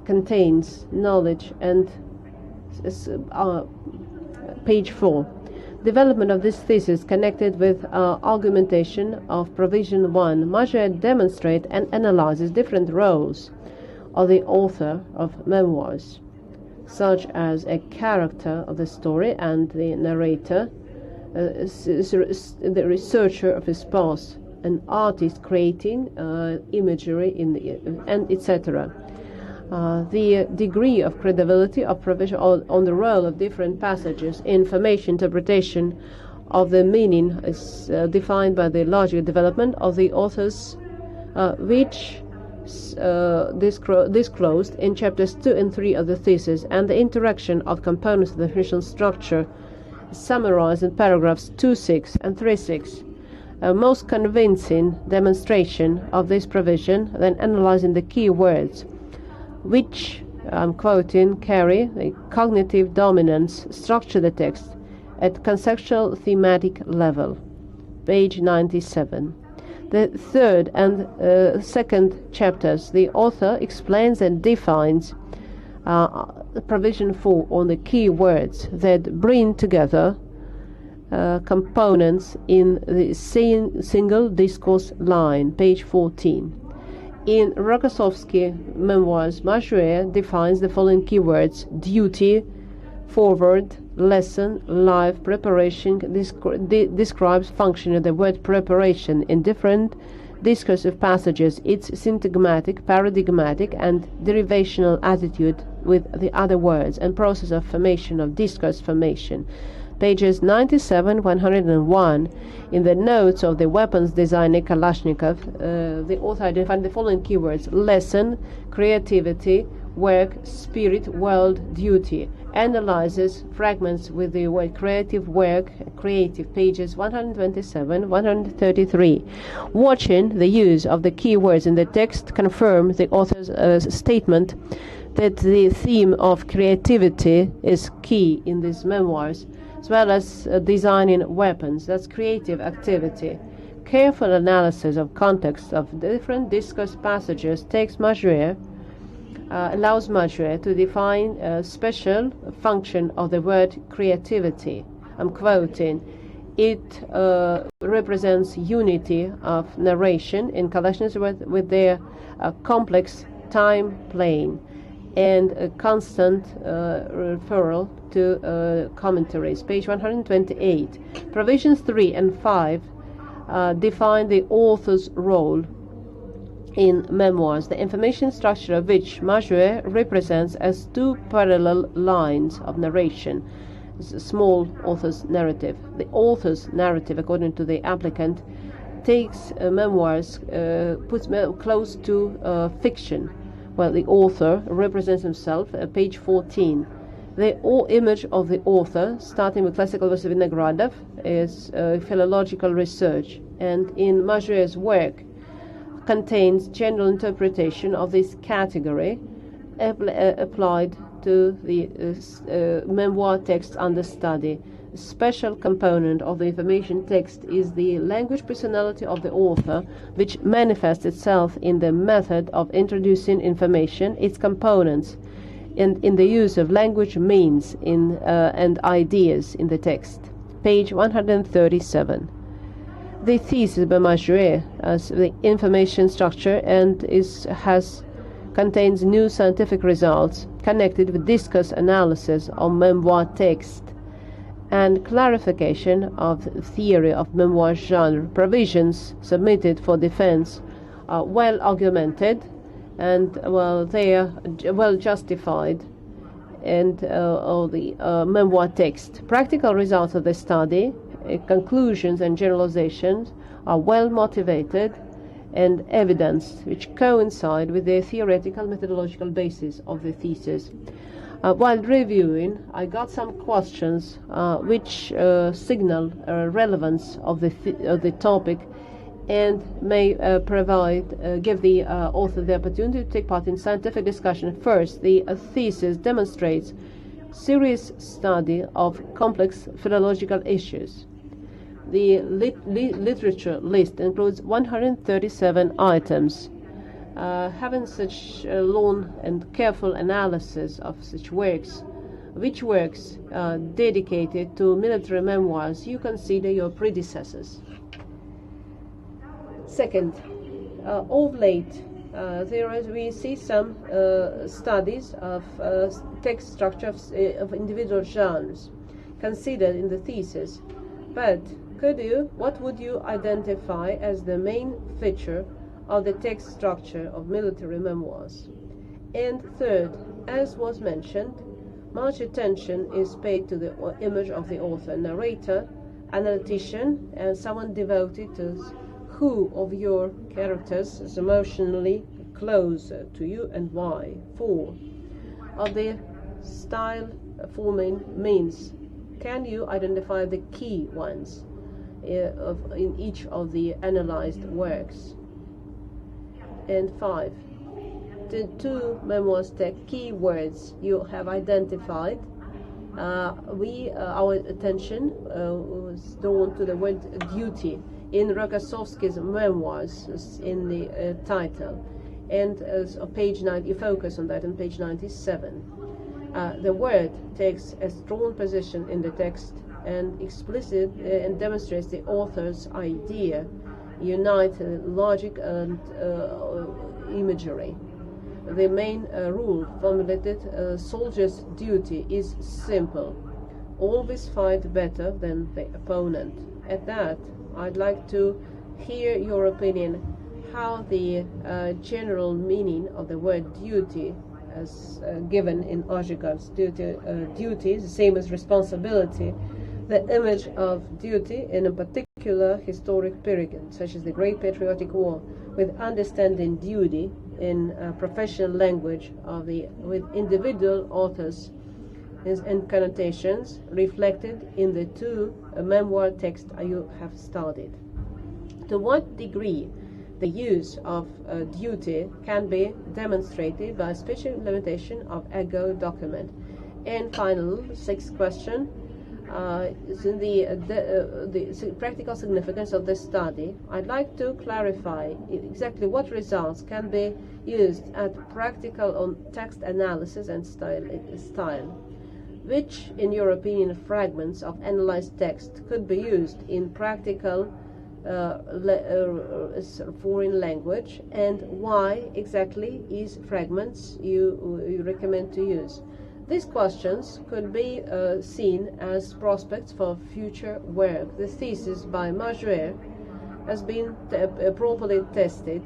contains knowledge. And page 4. Development of this thesis connected with argumentation of provision 1. Maguire demonstrates and analyzes different roles of the author of memoirs, such as a character of the story and the narrator, the researcher of his past, an artist creating imagery and etc. The degree of credibility of provision on the role of different passages, information, interpretation of the meaning is defined by the logical development of the authors, which disclosed in chapters 2 and 3 of the thesis, and the interaction of components of the definitional structure summarized in paragraphs 2.6 and 3.6. A most convincing demonstration of this provision, then analyzing the key words, which, I'm quoting, carry a cognitive dominance, structure the text at conceptual thematic level. Page 97. The third and second chapters, the author explains and defines provision 4 on the key words that bring together components in the single discourse line. Page 14. In Rokossovsky Memoirs, Maguire defines the following keywords: duty, forward, lesson, life, preparation. Describes function of the word preparation in different discursive passages, its syntagmatic, paradigmatic, and derivational attitude with the other words, and process of formation of discourse formation. Pages 97, 101. In the notes of the weapons designer Kalashnikov, the author identified the following keywords: lesson, creativity, work, spirit, world, duty. Analyzes fragments with the word creative, work, creative. Pages 127, 133. Watching the use of the keywords in the text confirms the author's statement that the theme of creativity is key in these memoirs, as well as designing weapons. That's creative activity. Careful analysis of context of different discourse passages takes Maguire, allows Maguire to define a special function of the word creativity. I'm quoting, it represents unity of narration in collections with their complex time plane and a constant referral to commentaries. Page 128. Provisions 3 and 5 define the author's role in memoirs, the information structure of which Maguire represents as two parallel lines of narration. It's a small author's narrative. The author's narrative, according to the applicant, takes memoirs, puts close to fiction, while the author represents himself. Page 14. The image of the author, starting with classical verse of Vinogradov, is philological research, and in Maguire's work contains general interpretation of this category applied to the memoir text under study. A special component of the information text is the language personality of the author, which manifests itself in the method of introducing information, its components, and in the use of language means and ideas in the text. Page 137. The thesis by Maguire as the information structure and contains new scientific results connected with discourse analysis of memoir text and clarification of theory of memoir genre. Provisions submitted for defense are well argumented and they are well justified, and all the memoir text. Practical results of the study, conclusions and generalizations are well motivated and evidence which coincide with the theoretical methodological basis of the thesis. While reviewing, I got some questions which signal relevance of the topic and may give the author the opportunity to take part in scientific discussion. First, the thesis demonstrates serious study of complex philological issues. The literature list includes 137 items. Having such a long and careful analysis of such works, which works dedicated to military memoirs you consider your predecessors? Second, of late, we see some studies of text structure of individual genres considered in the thesis. But what would you identify as the main feature of the text structure of military memoirs? And third, as was mentioned, much attention is paid to the image of the author, narrator, analytician, and someone devoted to who of your characters is emotionally close to you and why. 4. Of the style forming means, can you identify the key ones in each of the analyzed works? And 5. The two memoirs text key words you have identified. Our attention was drawn to the word duty in Rokossovsky's Memoirs in the title, and as of page 9, you focus on that on page 97. The word takes a strong position in the text and explicit and demonstrates the author's idea, united logic and imagery. The main rule formulated, soldier's duty is simple: always fight better than the opponent. At that, I'd like to hear your opinion how the general meaning of the word duty, as given in Ozhigov's duty is the same as responsibility, the image of duty in a particular historic period, such as the Great Patriotic War, with understanding duty in professional language with individual authors and connotations reflected in the two memoir texts you have studied. To what degree the use of duty can be demonstrated by special implementation of ego document? And final, sixth question, is in the practical significance of this study. I'd like to clarify exactly what results can be used at practical on text analysis and style. Which, in your opinion, fragments of analyzed text could be used in practical foreign language, and why exactly is fragments you recommend to use? These questions could be seen as prospects for future work. The thesis by Memoirs has been properly tested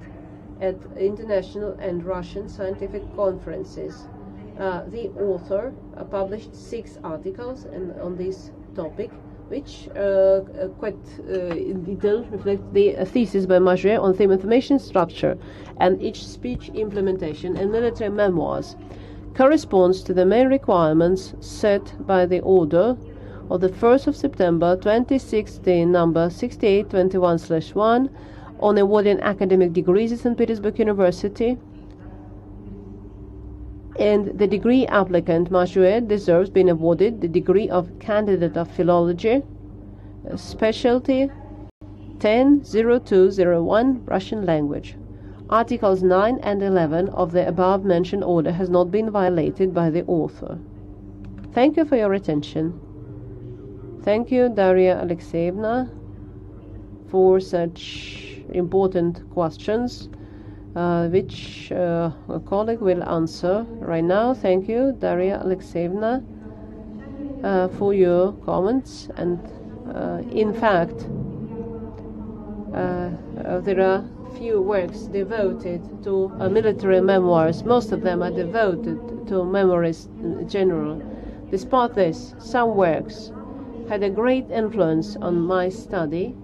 at international and Russian scientific conferences. The author published 6 articles on this topic, which quite in detail reflect the thesis by Memoirs on theme information structure and each speech implementation in military memoirs corresponds to the main requirements set by the order of the 1st of September 2016 number 6821/1 on awarding academic degrees at St. Petersburg University, and the degree applicant Memoirs deserves being awarded the degree of candidate of philology, specialty 10-0201 Russian language. Articles 9 and 11 of the above-mentioned order has not been violated by the author. Thank you for your attention. Thank you, Daria Alexeyevna, for such important questions, which a colleague will answer right now. Thank you, Daria Alexeyevna, for your comments. And in fact, there are few works devoted to military memoirs. Most of them are devoted to memoirs in general. Despite this, some works had a great influence on my study,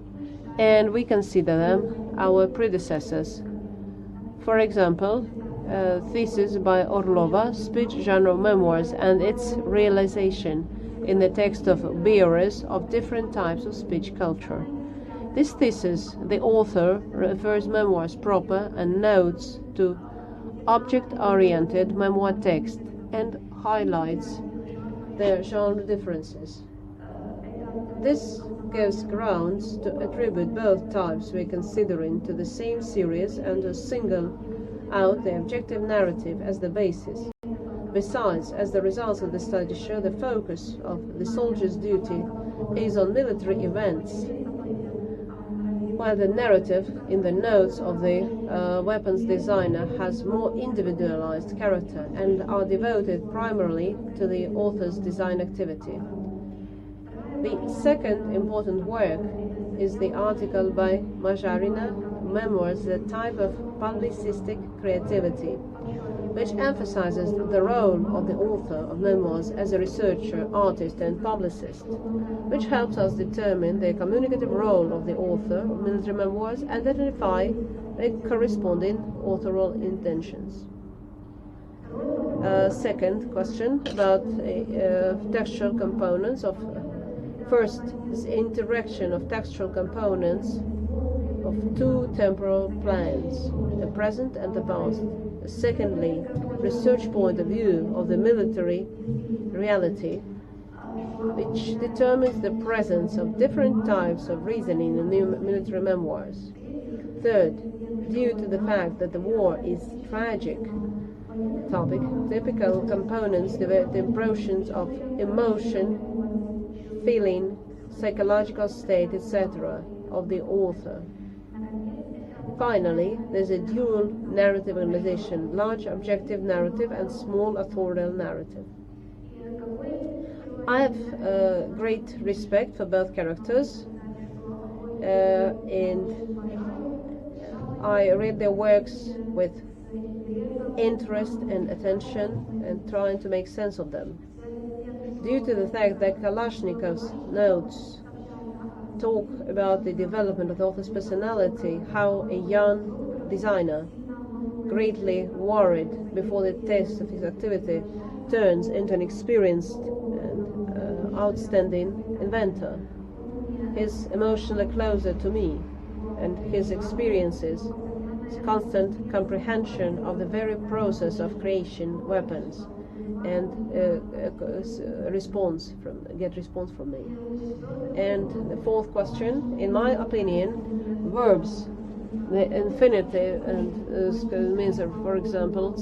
and we consider them our predecessors. For example, thesis by Orlova, Speech Genre Memoirs and its Realization in the Text of Bearers of Different Types of Speech Culture. This thesis, the author refers memoirs proper and notes to object-oriented memoir text and highlights their genre differences. This gives grounds to attribute both types we're considering to the same series and to single out the objective narrative as the basis. Besides, as the results of the study show, the focus of the soldier's duty is on military events, while the narrative in the notes of the weapons designer has more individualized character and are devoted primarily to the author's design activity. The second important work is the article by Majarina, Memoirs, the type of publicistic creativity, which emphasizes the role of the author of memoirs as a researcher, artist, and publicist, which helps us determine the communicative role of the author of military memoirs and identify the corresponding authorial intentions. Second question about textual components of first is interaction of textual components of two temporal plans, the present and the past. Secondly, research point of view of the military reality, which determines the presence of different types of reasoning in new military memoirs. Third, due to the fact that the war is tragic topic, typical components develop the impressions of emotion, feeling, psychological state, etc. of the author. Finally, there's a dual narrative organization, large objective narrative and small authorial narrative. I have great respect for both characters, and I read their works with interest and attention and trying to make sense of them. Due to the fact that Kalashnikov's notes talk about the development of the author's personality, how a young designer, greatly worried before the test of his activity, turns into an experienced and outstanding inventor. His emotionally closer to me, and his experiences, his constant comprehension of the very process of creation weapons, and response from me. And the fourth question, in my opinion, verbs, the infinitive and means of, for example,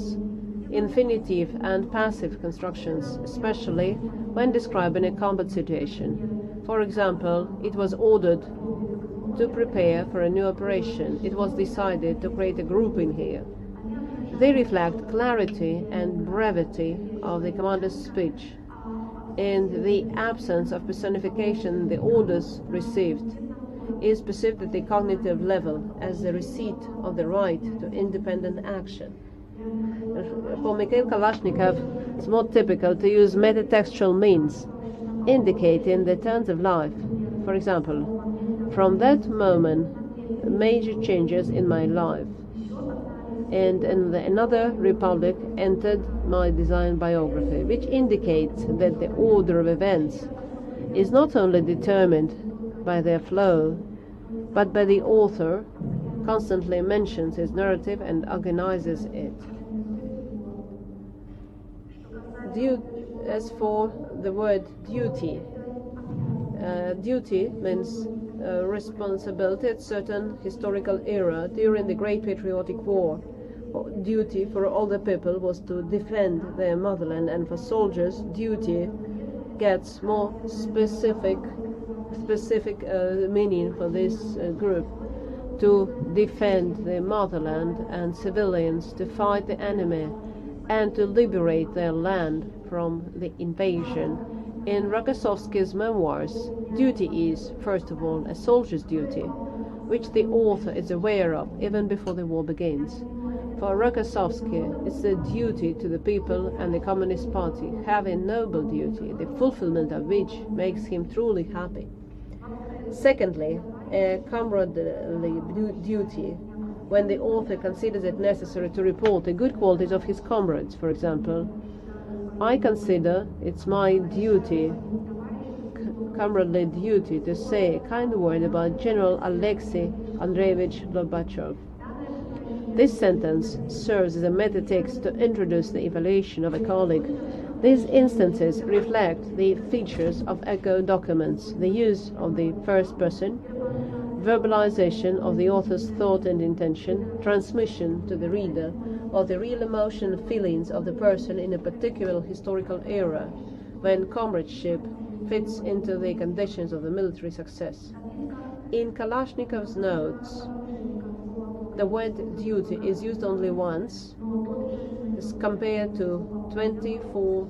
infinitive and passive constructions, especially when describing a combat situation. For example, it was ordered to prepare for a new operation. It was decided to create a grouping here. They reflect clarity and brevity of the commander's speech. In the absence of personification, the orders received is perceived at the cognitive level as the receipt of the right to independent action. For Mikhail Kalashnikov, it's more typical to use metatextual means, indicating the turns of life. For example, from that moment, major changes in my life. And in another republic entered my design biography, which indicates that the order of events is not only determined by their flow, but by the author constantly mentions his narrative and organizes it. As for the word duty, duty means responsibility at certain historical era during the Great Patriotic War. Duty for all the people was to defend their motherland, and for soldiers, duty gets more specific meaning for this group, to defend their motherland and civilians, to fight the enemy, and to liberate their land from the invasion. In Rokossovsky's memoirs, duty is, first of all, a soldier's duty, which the author is aware of even before the war begins. For Rokossovsky, it's the duty to the people and the Communist Party, have a noble duty, the fulfillment of which makes him truly happy. Secondly, a comradely duty, when the author considers it necessary to report the good qualities of his comrades, for example. I consider it's my duty, comradely duty, to say a kind word about General Alexei Andreevich Lobachev. This sentence serves as a meta-text to introduce the evaluation of a colleague. These instances reflect the features of echo documents, the use of the first person, verbalization of the author's thought and intention, transmission to the reader of the real emotion and feelings of the person in a particular historical era, when comradeship fits into the conditions of the military success. In Kalashnikov's notes, the word duty is used only once, as compared to 24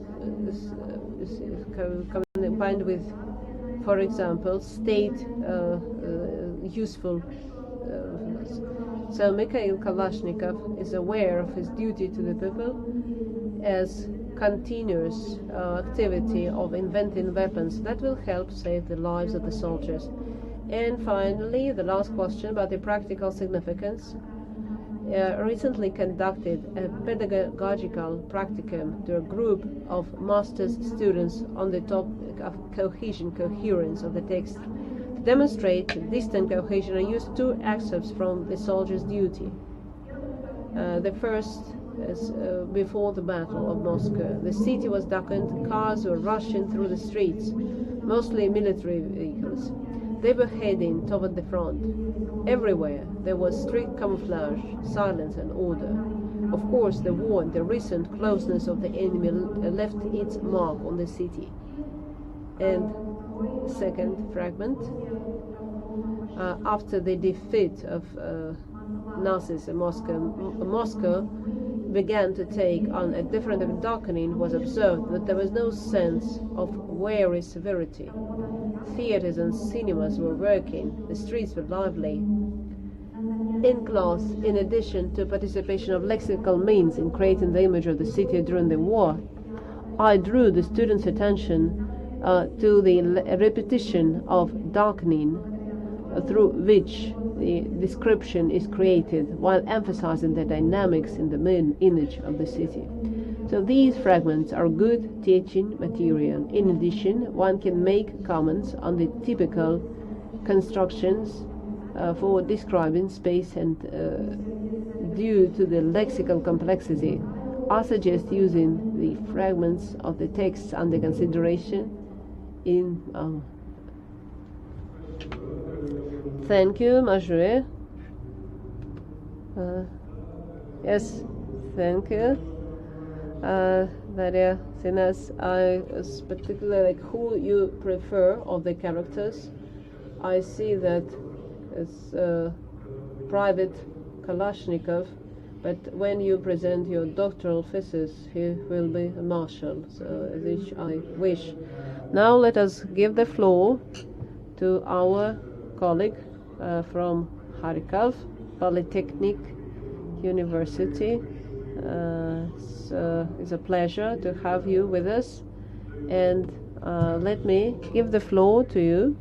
combined with, for example, state useful. So Mikhail Kalashnikov is aware of his duty to the people as continuous activity of inventing weapons that will help save the lives of the soldiers. And finally, the last question about the practical significance. Recently conducted a pedagogical practicum to a group of master's students on the topic of coherence of the text. To demonstrate distant cohesion, I used two excerpts from The Soldier's Duty. The first is before the Battle of Moscow. The city was darkened, cars were rushing through the streets, mostly military vehicles. They were heading toward the front. Everywhere there was strict camouflage, silence and order. Of course, the war and the recent closeness of the enemy left its mark on the city. And second fragment, after the defeat of Nazis in Moscow began to take on a different darkening was observed that there was no sense of weary severity. Theaters and cinemas were working, the streets were lively. In class, in addition to participation of lexical means in creating the image of the city during the war, I drew the students' attention to the repetition of darkening through which the description is created while emphasizing the dynamics in the main image of the city. So these fragments are good teaching material. In addition, one can make comments on the typical constructions for describing space, and due to the lexical complexity, I suggest using the fragments of the texts under consideration in Thank you, Ruye. Yes, thank you. Daria Sinas, I was particularly like who you prefer of the characters. I see that it's Private Kalashnikov, but when you present your doctoral thesis, he will be a marshal. So as I wish. Now let us give the floor to our colleague from Kharkov Polytechnic University. So it's a pleasure to have you with us, and let me give the floor to you,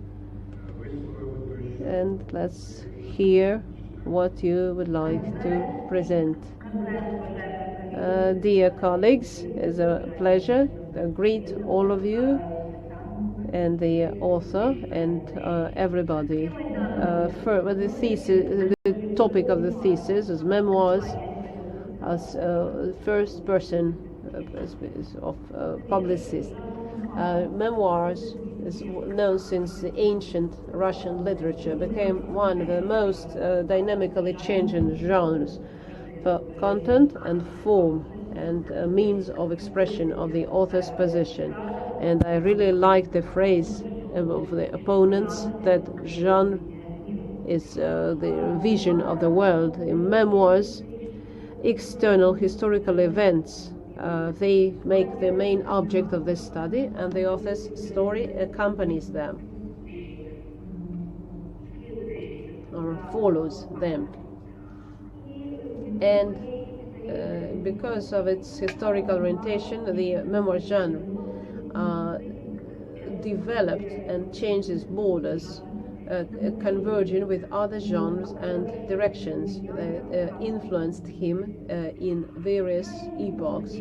and let's hear what you would like to present. Dear colleagues, it's a pleasure to greet all of you and the author and everybody. For the thesis, the topic of the thesis is Memoirs as first person of publicist. Memoirs is known since the ancient Russian literature, became one of the most dynamically changing genres for content and form and means of expression of the author's position. And I really like the phrase of the opponents that genre is the vision of the world. In memoirs, external historical events, they make the main object of the study, and the author's story accompanies them or follows them. And because of its historical orientation, the memoir genre developed and changed its borders, converging with other genres and directions that influenced him in various epochs.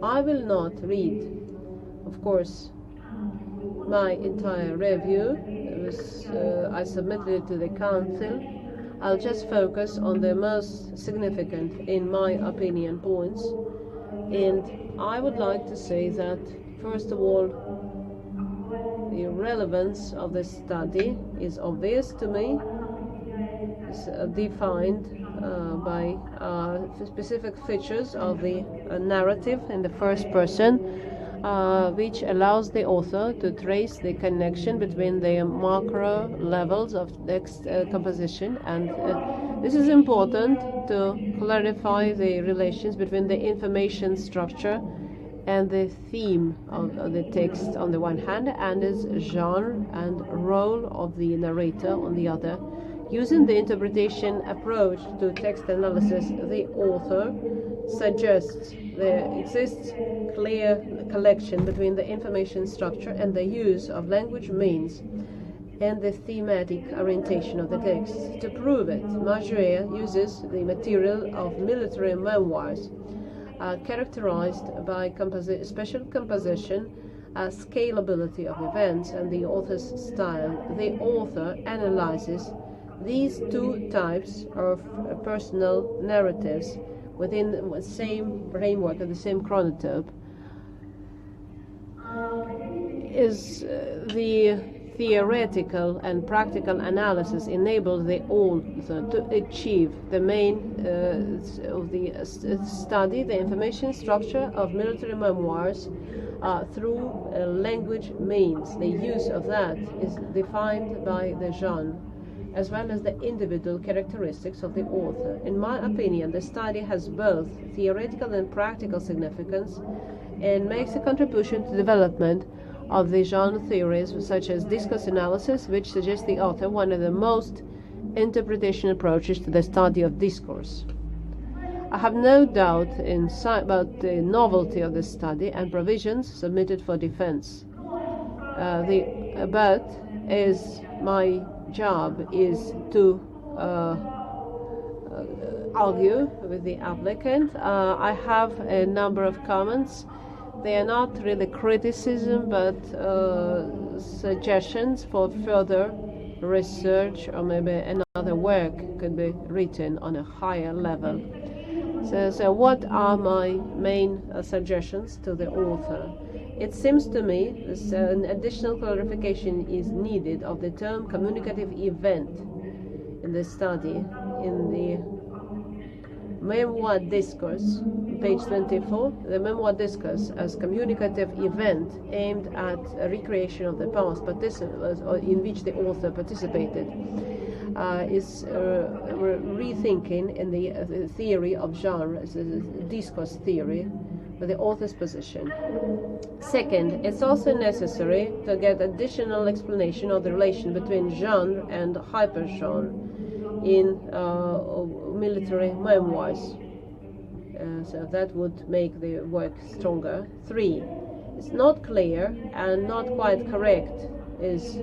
I will not read, of course, my entire review. I submitted it to the council. I'll just focus on the most significant, in my opinion, points. And I would like to say that, first of all, the relevance of the study is obvious to me. It's defined by specific features of the narrative in the first person, which allows the author to trace the connection between the macro levels of text composition, and this is important to clarify the relations between the information structure and the theme of the text on the one hand, and its genre and role of the narrator on the other. Using the interpretation approach to text analysis, the author suggests there exists clear connection between the information structure and the use of language means and the thematic orientation of the text. To prove it, Ruye uses the material of military memoirs, characterized by special composition, scalability of events, and the author's style. The author analyzes these two types of personal narratives within the same framework of the same chronotype. Is the theoretical and practical analysis enables the author to achieve the main of the study, the information structure of military memoirs through language means. The use of that is defined by the genre, as well as the individual characteristics of the author. In my opinion, the study has both theoretical and practical significance and makes a contribution to development of the genre theories such as discourse analysis, which suggests the author one of the most interpretation approaches to the study of discourse. I have no doubt about the novelty of this study and provisions submitted for defense. But as my job is to argue with the applicant, I have a number of comments. They are not really criticism, but suggestions for further research, or maybe another work could be written on a higher level. So what are my main suggestions to the author? It seems to me an additional clarification is needed of the term communicative event in the study. In the memoir discourse, page 24, the memoir discourse as communicative event aimed at a recreation of the past, but this in which the author participated, is rethinking in the theory of genre, as a discourse theory, with the author's position. Second, it's also necessary to get additional explanation of the relation between genre and hypergenre in military memoirs. So that would make the work stronger. 3, it's not clear and not quite correct is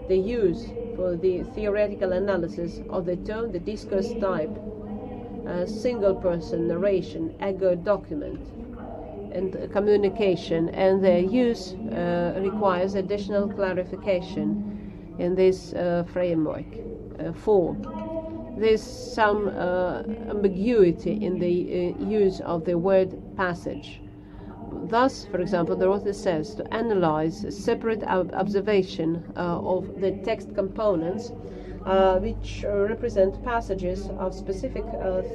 the use for the theoretical analysis of the term, the discourse type, single person narration, ego document, and communication, and their use requires additional clarification in this framework. 4, there's some ambiguity in the use of the word passage. Thus, for example, the author says to analyze a separate observation of the text components which represent passages of specific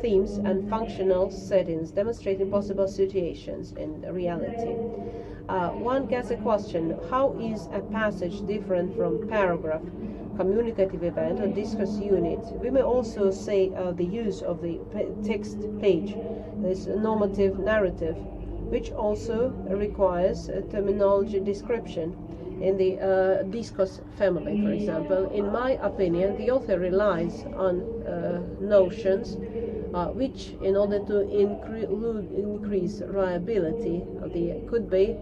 themes and functional settings, demonstrating possible situations in reality. One gets a question: how is a passage different from paragraph, communicative event, or discourse unit? We may also say the use of the text page, this normative narrative, which also requires a terminology description in the discourse family, for example. In my opinion, the author relies on notions which, in order to increase reliability, could be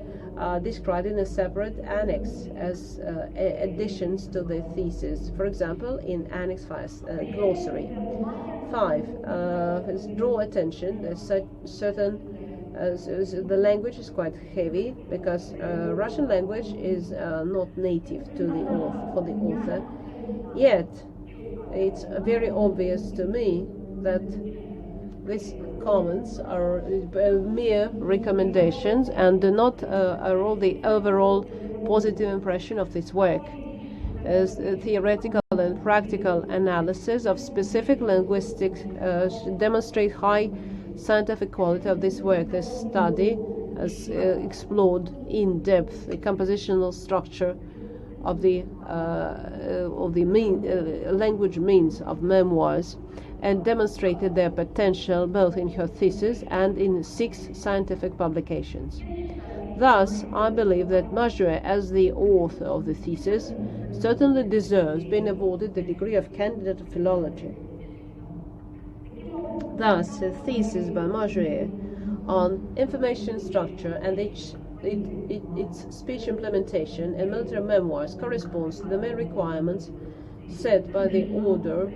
described in a separate annex as additions to the thesis. For example, in Annex 5, glossary. 5, draw attention that certain the language is quite heavy, because Russian language is not native to the author, yet it's very obvious to me that these comments are mere recommendations and do not erode the overall positive impression of this work. As theoretical and practical analysis of specific linguistics demonstrate high scientific quality of this work. This study has explored in depth the compositional structure of the language means of memoirs, and demonstrated their potential both in her thesis and in 6 scientific publications. Thus, I believe that Ruye, as the author of the thesis, certainly deserves being awarded the degree of candidate of philology. Thus, the thesis by Ruye on information structure and its speech implementation in military memoirs corresponds to the main requirements set by the order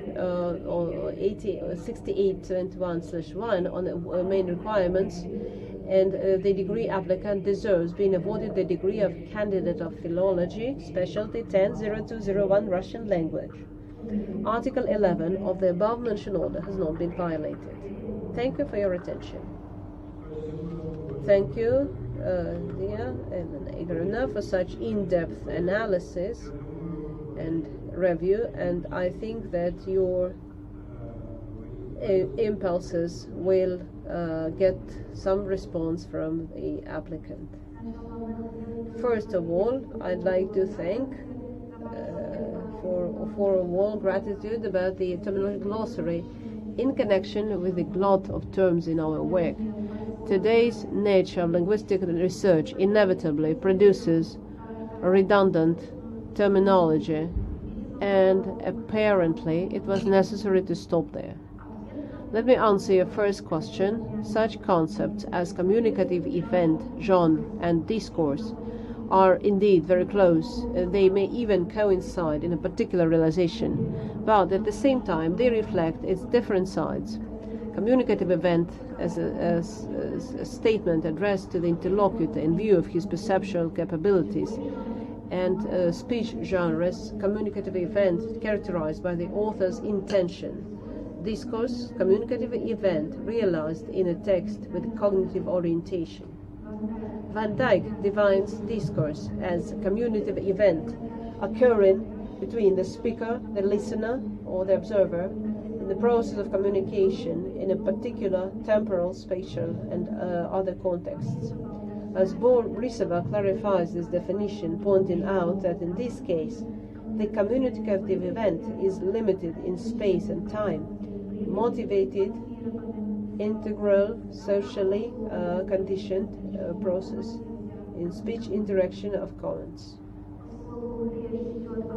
6821/1 on the main requirements, and the degree applicant deserves being awarded the degree of candidate of philology, specialty 10-0201 Russian language. Article 11 of the above-mentioned order has not been violated. Thank you for your attention. Thank you, dear Evan Agrona, for such in-depth analysis and review, and I think that your impulses will get some response from the applicant. First of all, I'd like to thank for a warm gratitude about the terminological glossary in connection with the glut of terms in our work. Today's nature of linguistic research inevitably produces redundant terminology, and apparently it was necessary to stop there. Let me answer your first question. Such concepts as communicative event, genre, and discourse are indeed very close. They may even coincide in a particular realization, but at the same time they reflect its different sides. Communicative event as a statement addressed to the interlocutor in view of his perceptual capabilities, and speech genres, communicative event characterized by the author's intention. Discourse, communicative event realized in a text with cognitive orientation. Van Dyck defines discourse as a communicative event occurring between the speaker, the listener, or the observer, in the process of communication in a particular temporal, spatial, and other contexts. As Borisova clarifies this definition, pointing out that in this case, the communicative event is limited in space and time, motivated, integral, socially conditioned process in speech interaction of comments.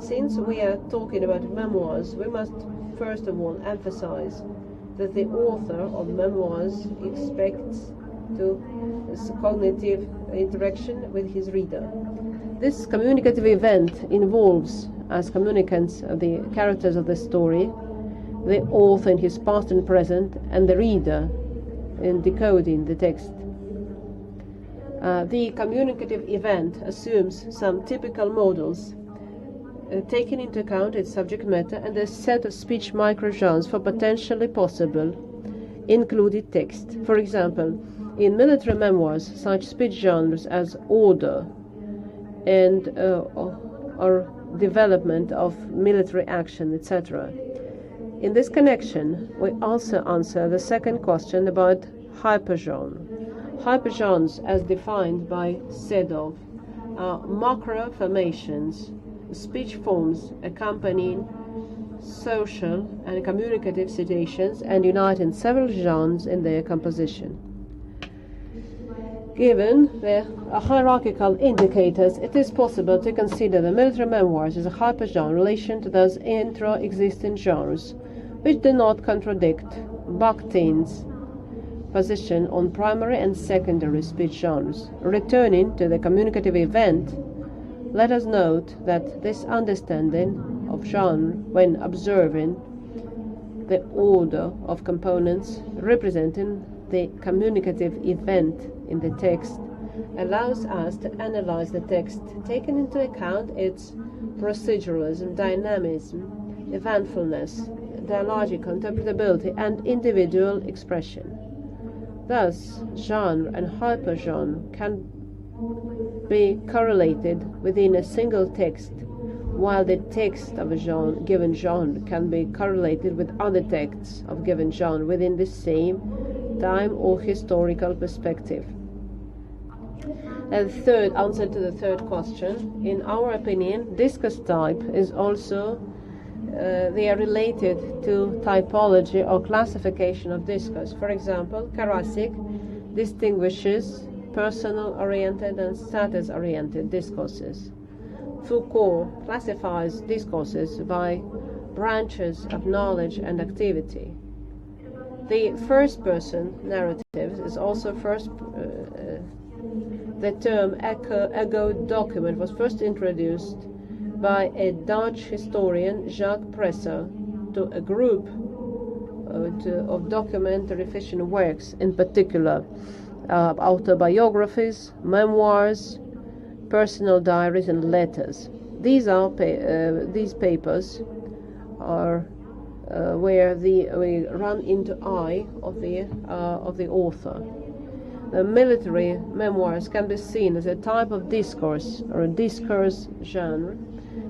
Since we are talking about memoirs, we must first of all emphasize that the author of memoirs expects this cognitive interaction with his reader. This communicative event involves, as communicants, the characters of the story, the author in his past and present, and the reader in decoding the text. The communicative event assumes some typical models, taking into account its subject matter and a set of speech microgenres for potentially possible included text. For example, in military memoirs, such speech genres as order and or development of military action, etc. In this connection, we also answer the second question about hypergenre. Hypergenres, as defined by Sedov, are macro formations, speech forms accompanying social and communicative situations and uniting several genres in their composition. Given the hierarchical indicators, it is possible to consider the military memoirs as a hypergenre in relation to those intra-existing genres, which do not contradict Bakhtin's position on primary and secondary speech genres. Returning to the communicative event, let us note that this understanding of genre, when observing the order of components representing the communicative event in the text, allows us to analyze the text, taking into account its proceduralism, dynamism, eventfulness, dialogical interpretability, and individual expression. Thus, genre and hypergenre can be correlated within a single text, while the text of a given genre can be correlated with other texts of given genre within the same time or historical perspective. And the third answer to the third question, in our opinion, discourse type is also they are related to typology or classification of discourse. For example, Karasik distinguishes personal-oriented and status-oriented discourses. Foucault classifies discourses by branches of knowledge and activity. The first-person narrative is also the term ego document was first introduced by a Dutch historian, Jacques Presser, to a group of documentary fiction works, in particular autobiographies, memoirs, personal diaries, and letters. These papers are where we run into eye of the author. The military memoirs can be seen as a type of discourse or a discourse genre.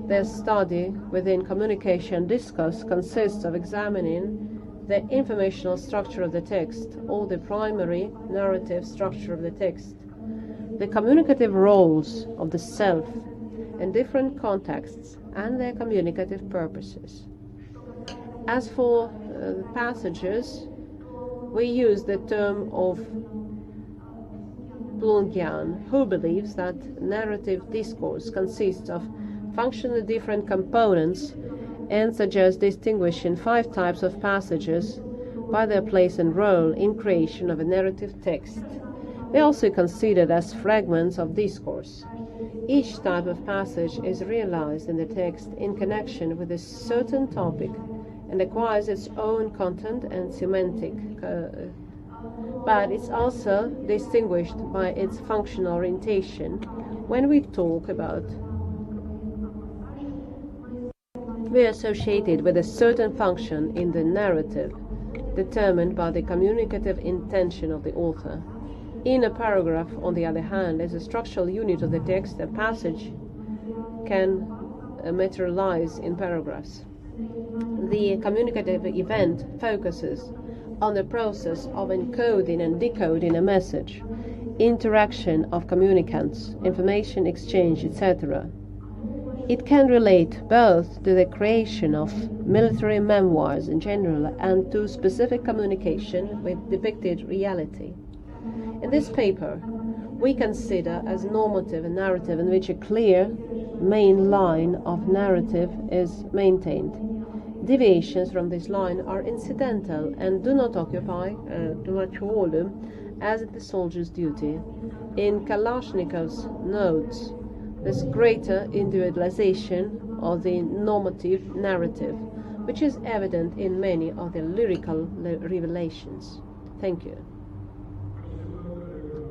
Their study within communication discourse consists of examining the informational structure of the text or the primary narrative structure of the text, the communicative roles of the self in different contexts, and their communicative purposes. As for passages, we use the term of Plongian, who believes that narrative discourse consists of functionally different components and suggests distinguishing 5 types of passages by their place and role in creation of a narrative text. They are also considered as fragments of discourse. Each type of passage is realized in the text in connection with a certain topic and acquires its own content and semantic, but it's also distinguished by its functional orientation when we talk about we are associated with a certain function in the narrative determined by the communicative intention of the author. In a paragraph, on the other hand, as a structural unit of the text, a passage can materialize in paragraphs. The communicative event focuses on the process of encoding and decoding a message, interaction of communicants, information exchange, etc. It can relate both to the creation of military memoirs in general and to specific communication with depicted reality. In this paper, we consider as normative a narrative in which a clear main line of narrative is maintained. Deviations from this line are incidental and do not occupy too much volume as in the soldier's duty. In Kalashnikov's notes, there's greater individualization of the normative narrative, which is evident in many of the lyrical revelations. Thank you.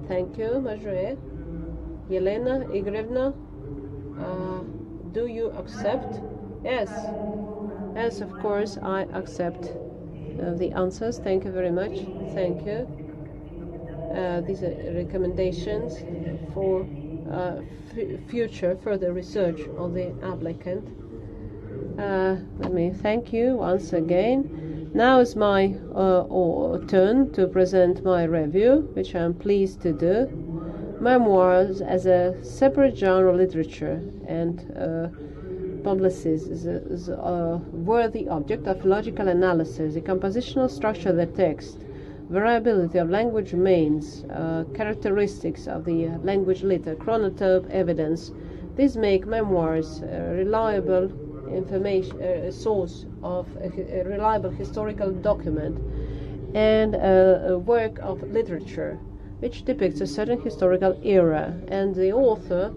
Thank you, Ruye. Yelena Igorevna, do you accept? Yes. Yes, of course, I accept the answers. Thank you very much. Thank you. These are recommendations for future further research of the applicant. Let me thank you once again. Now is my turn to present my review, which I am pleased to do. Memoirs as a separate genre of literature and publicist is a worthy object of logical analysis. The compositional structure of the text, variability of language remains, characteristics of the language litter, chronotope evidence. These make memoirs a reliable information source of a reliable historical document and a work of literature which depicts a certain historical era, and the author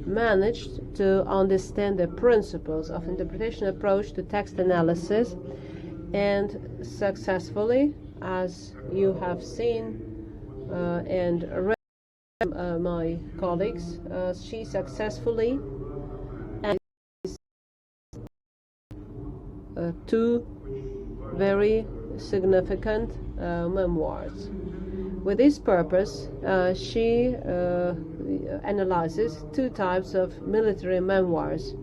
managed to understand the principles of interpretation approach to text analysis, and successfully, as you have seen and read my colleagues, she successfully two very significant memoirs. With this purpose, she analyzes two types of military memoirs,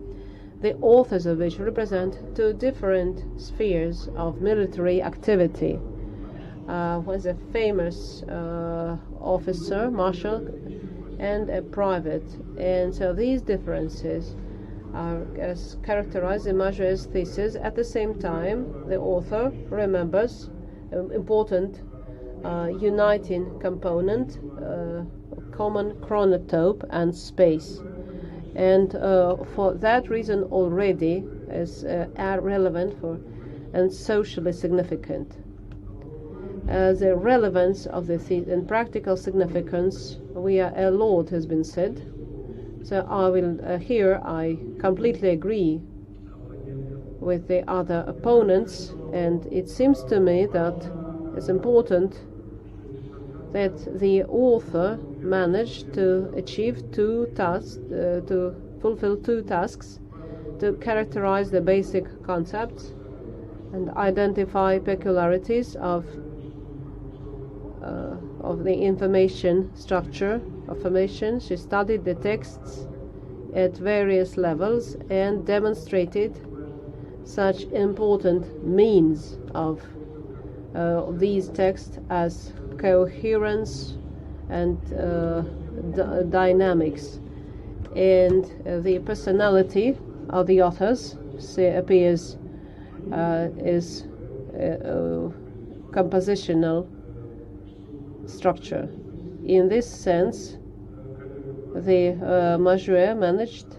the authors of which represent two different spheres of military activity. Was a famous officer, marshal, and a private. And so these differences are as characterized in Maurier's thesis. At the same time, the author remembers an important uniting component, common chronotope and space. And for that reason already is relevant for and socially significant. The relevance of the and practical significance, a lot has been said. So I will here I completely agree with the other opponents, and it seems to me that it's important that the author managed to achieve two tasks, to fulfill two tasks, to characterize the basic concepts and identify peculiarities of the information structure of formation. She studied the texts at various levels and demonstrated such important means of these texts as coherence and dynamics. And the personality of the authors appears is compositional structure. In this sense, the Maurier managed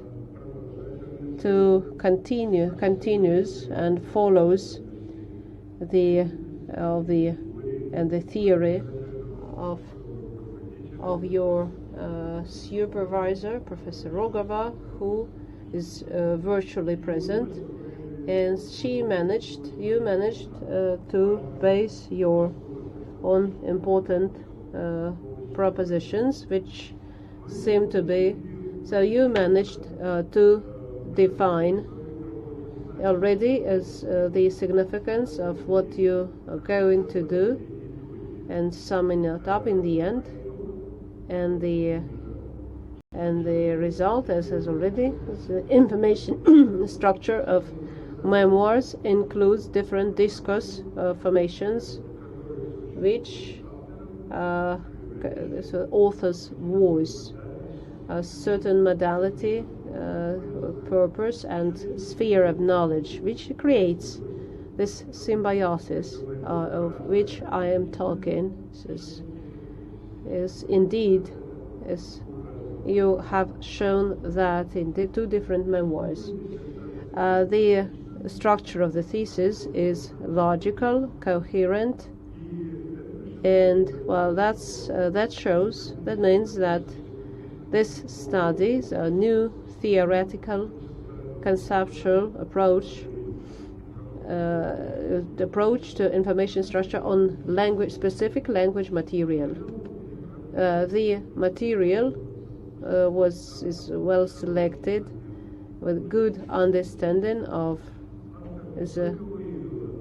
to continues and follows the theory of your supervisor, Professor Rogova, who is virtually present, and you managed to base your on important propositions, which seem to be, so you managed to define already as the significance of what you are going to do, and summing it up in the end, and the result, as has already, the information structure of memoirs includes different discourse formations, which so author's voice, a certain modality, purpose, and sphere of knowledge, which creates this symbiosis of which I am talking. Is indeed, as you have shown that in the two different memoirs. The structure of the thesis is logical, coherent, and well, that means that this studies a new theoretical conceptual approach to information structure on specific language material. The material is well selected with good understanding of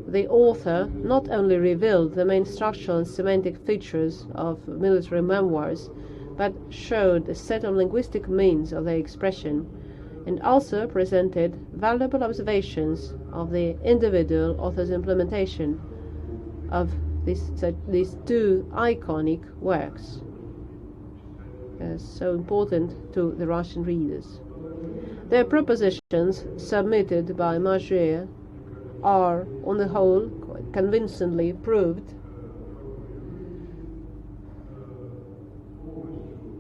the author not only revealed the main structural and semantic features of military memoirs, but showed a set of linguistic means of their expression, and also presented valuable observations of the individual author's implementation of these two iconic works, so important to the Russian readers. Their propositions submitted by Maurier are, on the whole, quite convincingly proved,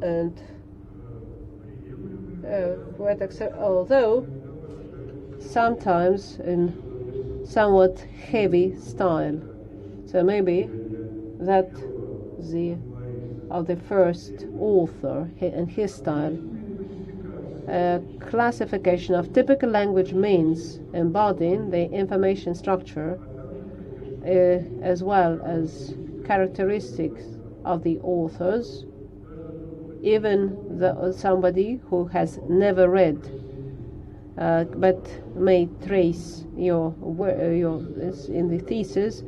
and although sometimes in somewhat heavy style. So maybe that the first author and his style, classification of typical language means embodying the information structure, as well as characteristics of the authors, even somebody who has never read but may trace your in the thesis,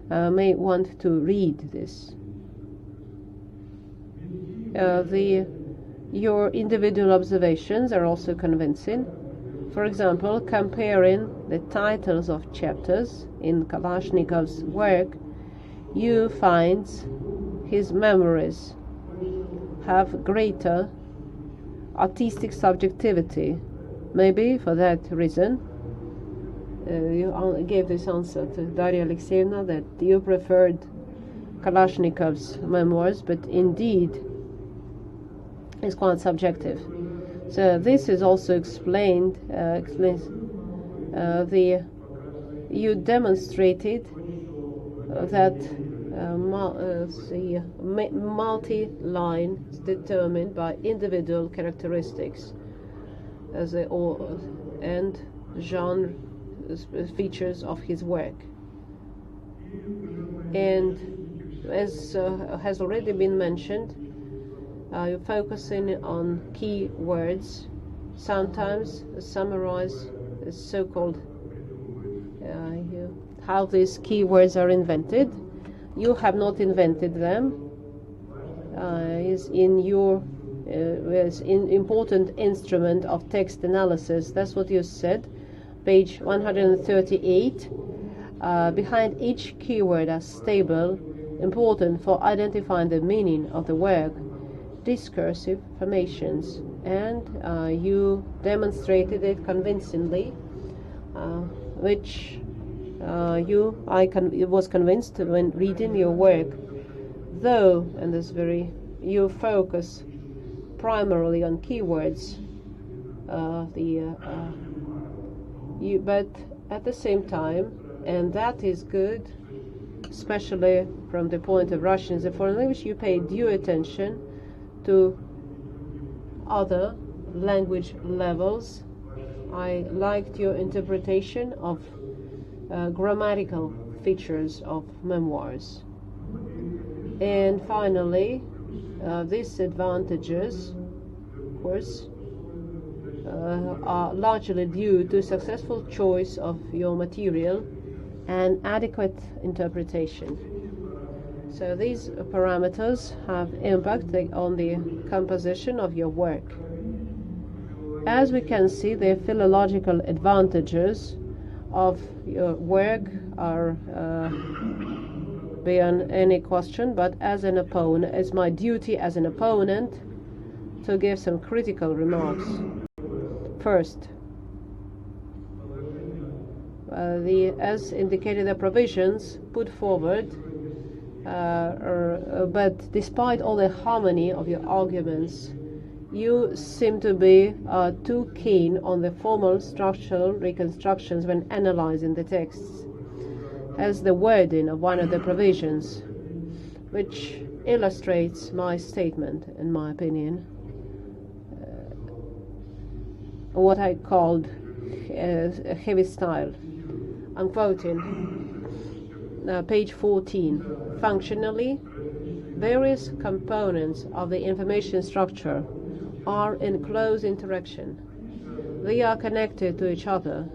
may want to read this. Your individual observations are also convincing. For example, comparing the titles of chapters in Kalashnikov's work, you find his memories have greater artistic subjectivity. Maybe for that reason, you gave this answer to Daria Alexeyevna that you preferred Kalashnikov's memoirs, but indeed it's quite subjective. So this is also explains you demonstrated that the multi-line is determined by individual characteristics and genre features of his work. And as has already been mentioned, you're focusing on key words, sometimes summarize so-called how these key words are invented. You have not invented them. Is in your is an important instrument of text analysis. That's what you said, page 138. Behind each keyword are stable, important for identifying the meaning of the work, discursive formations, and you demonstrated it convincingly, which I was convinced when reading your work. Though, and this you focus primarily on keywords, but at the same time, and that is good, especially from the point of Russian as a foreign language, you pay due attention to other language levels. I liked your interpretation of grammatical features of memoirs. And finally, these advantages, of course, are largely due to successful choice of your material and adequate interpretation. So these parameters have impact on the composition of your work. As we can see, the philological advantages of your work are beyond any question, but as an opponent, it's my duty as an opponent to give some critical remarks. First, as indicated, the provisions put forward, but despite all the harmony of your arguments, you seem to be too keen on the formal structural reconstructions when analyzing the texts, as the wording of one of the provisions, which illustrates my statement, in my opinion, what I called a heavy style. I'm quoting page 14. Functionally, various components of the information structure are in close interaction. They are connected to each other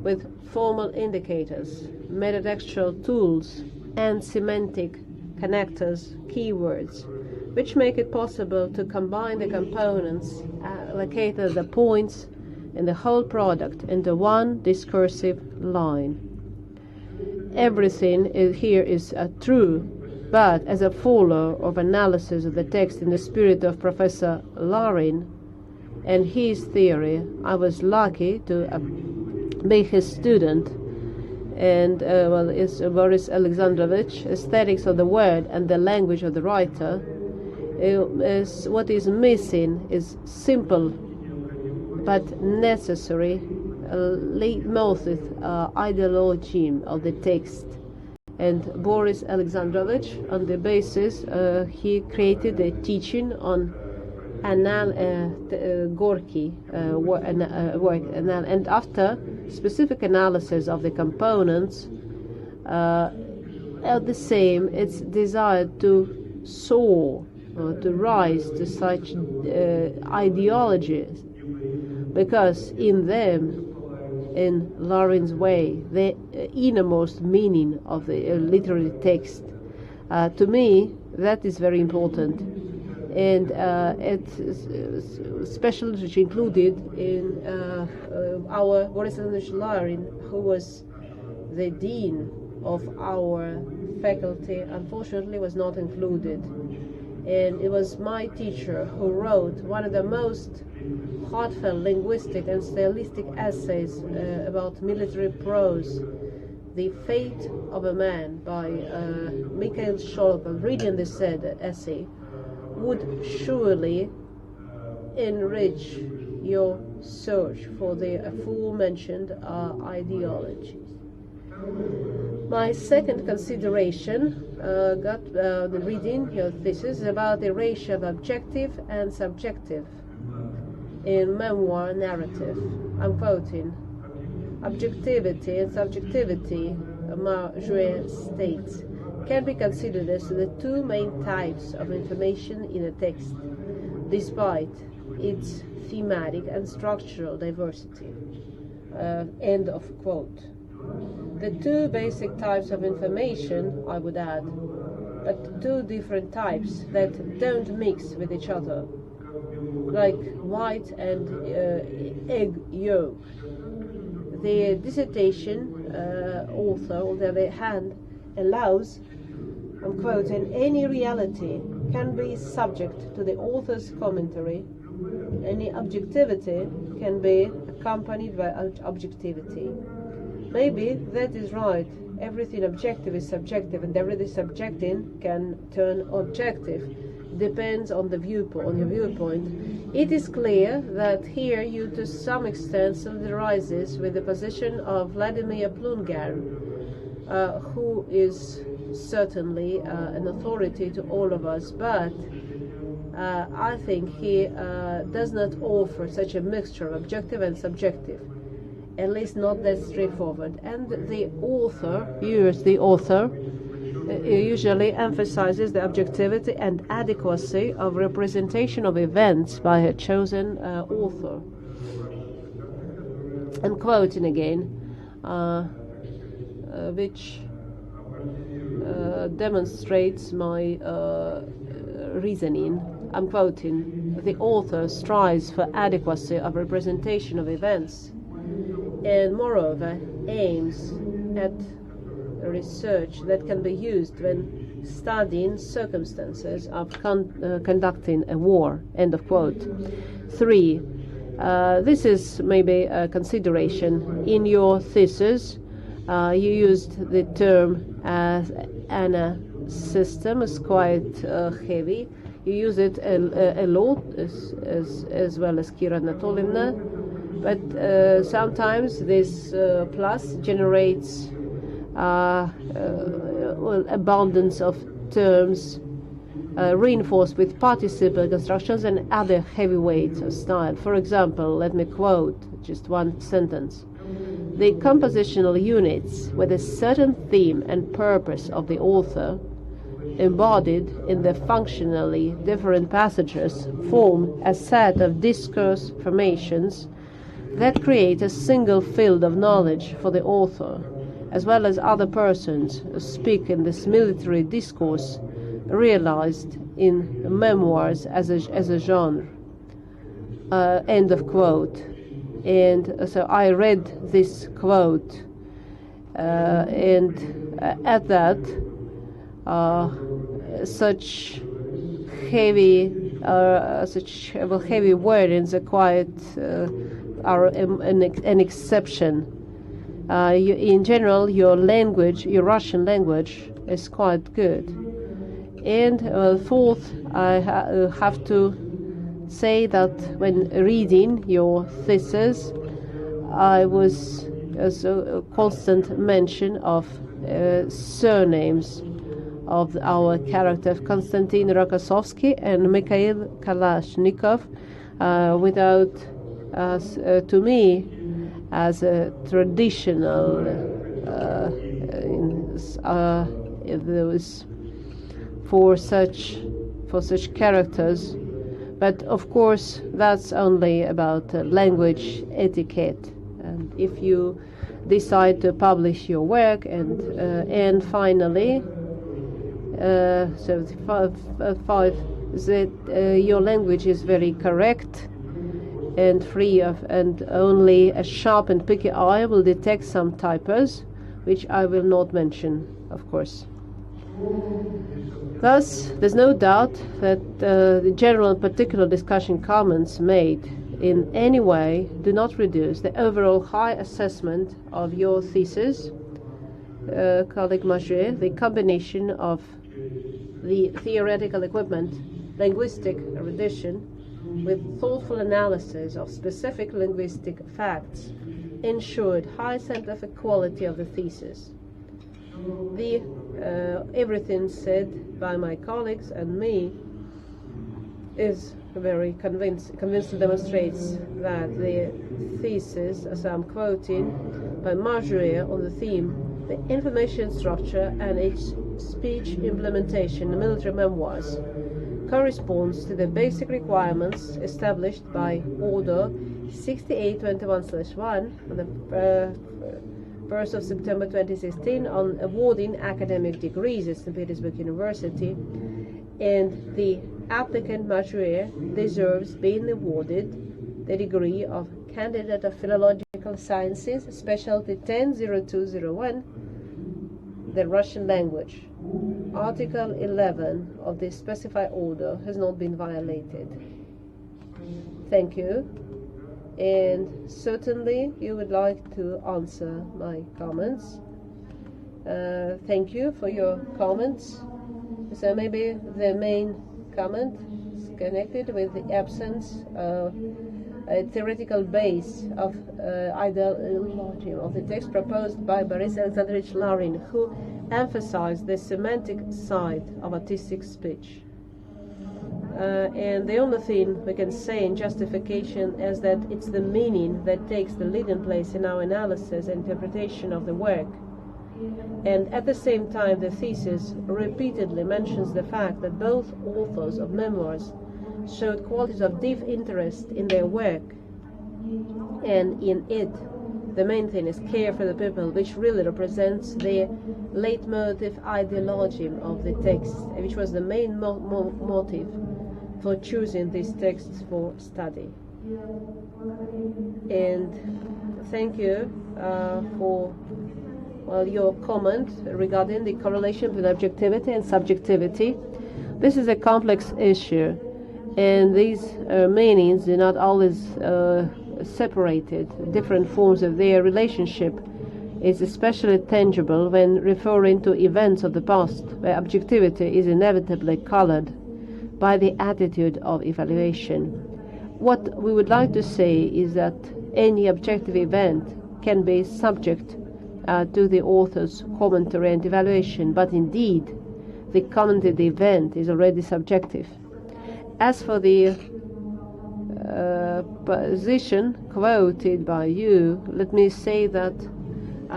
with formal indicators, metatextual tools, and semantic connectors, keywords, which make it possible to combine the components, allocate the points in the whole product into one discursive line. Everything here is true, but as a follower of analysis of the text in the spirit of Professor Larin and his theory, I was lucky to be his student. And it's Boris Alexandrovich, aesthetics of the word and the language of the writer. What is missing is simple but necessary leitmotiv ideology of the text. And Boris Alexandrovich, on the basis, he created a teaching on Gorky work, and after specific analysis of the components, at the same, it's desired to soar or to rise to such ideologies because in them, in Lauren's way, the innermost meaning of the literary text, to me, that is very important. And it's specialty included in our Boris Alexandrovich Lauren, who was the dean of our faculty, unfortunately was not included. And it was my teacher who wrote one of the most heartfelt linguistic and stylistic essays about military prose, The Fate of a Man, by Mikhail Sholokov. Reading this essay would surely enrich your search for the aforementioned ideologies. My second consideration the reading your thesis about the ratio of objective and subjective in memoir narrative. I'm quoting, "Objectivity and subjectivity," Ruye states, "can be considered as the two main types of information in a text, despite its thematic and structural diversity." End of quote. The two basic types of information, I would add, but two different types that don't mix with each other, like white and egg yolk. The dissertation author, on the other hand, allows, I'm quoting, "any reality can be subject to the author's commentary. Any objectivity can be accompanied by objectivity." Maybe that is right. Everything objective is subjective, and everything subjective can turn objective. Depends on the viewpoint, on your viewpoint. It is clear that here you to some extent solidarizes with the position of Vladimir Plungar, who is certainly an authority to all of us, but I think he does not offer such a mixture of objective and subjective, at least not that straightforward. And the author usually emphasizes the objectivity and adequacy of representation of events by a chosen author. And quoting again, which demonstrates my reasoning. I'm quoting, "The author strives for adequacy of representation of events, and moreover aims at research that can be used when studying circumstances of conducting a war." End of quote. 3. This is maybe a consideration. In your thesis, you used the term as ana system. It's quite heavy. You use it a lot, as well as Kira Anatolievna. But sometimes this plus generates abundance of terms reinforced with participle constructions and other heavyweights of style. For example, let me quote just one sentence. "The compositional units with a certain theme and purpose of the author, embodied in the functionally different passages, form a set of discourse formations that create a single field of knowledge for the author, as well as other persons who speak in this military discourse, realized in memoirs as a genre." End of quote. And so I read this quote, and at that, such heavy wordings are quite an exception. In general, your language, your Russian language, is quite good. And fourth, I have to say that when reading your thesis, I was a constant mention of surnames of our characters, Konstantin Rokossovsky and Mikhail Kalashnikov, without, to me, as a traditional, for such characters, But of course, that's only about language etiquette. And if you decide to publish your work, and finally, 75, that your language is very correct and free of, and only a sharp and picky eye will detect some typos, which I will not mention, of course. Thus, there's no doubt that the general and particular discussion comments made in any way do not reduce the overall high assessment of your thesis, colleague Majué, the combination of the theoretical equipment, linguistic erudition, with thoughtful analysis of specific linguistic facts, ensured high scientific quality of the thesis. Everything said by my colleagues and me is very convincing demonstrates that the thesis, as I'm quoting, by Majué on the theme, the information structure and its speech implementation in military memoirs, corresponds to the basic requirements established by Order 6821/1 on the 1st of September 2016 on awarding academic degrees at St. Petersburg University, and the applicant Majué deserves being awarded the degree of Candidate of Philological Sciences, Specialty 100201, the Russian language. Article 11 of the specified order has not been violated. Thank you. And certainly you would like to answer my comments. Thank you for your comments. So maybe the main comment is connected with the absence of a theoretical base of ideology of the text proposed by Boris Alexandrovich Larin, who emphasized the semantic side of artistic speech. And the only thing we can say in justification is that it's the meaning that takes the leading place in our analysis and interpretation of the work. And at the same time, the thesis repeatedly mentions the fact that both authors of memoirs showed qualities of deep interest in their work, and in it the main thing is care for the people, which really represents the leitmotif ideology of the text, which was the main motive for choosing these texts for study. And thank you for your comment regarding the correlation between objectivity and subjectivity. This is a complex issue, and these meanings do not always separated. Different forms of their relationship is especially tangible when referring to events of the past, where objectivity is inevitably colored by the attitude of evaluation. What we would like to say is that any objective event can be subject to the author's commentary and evaluation, but indeed the commented event is already subjective. As for the position quoted by you, let me say that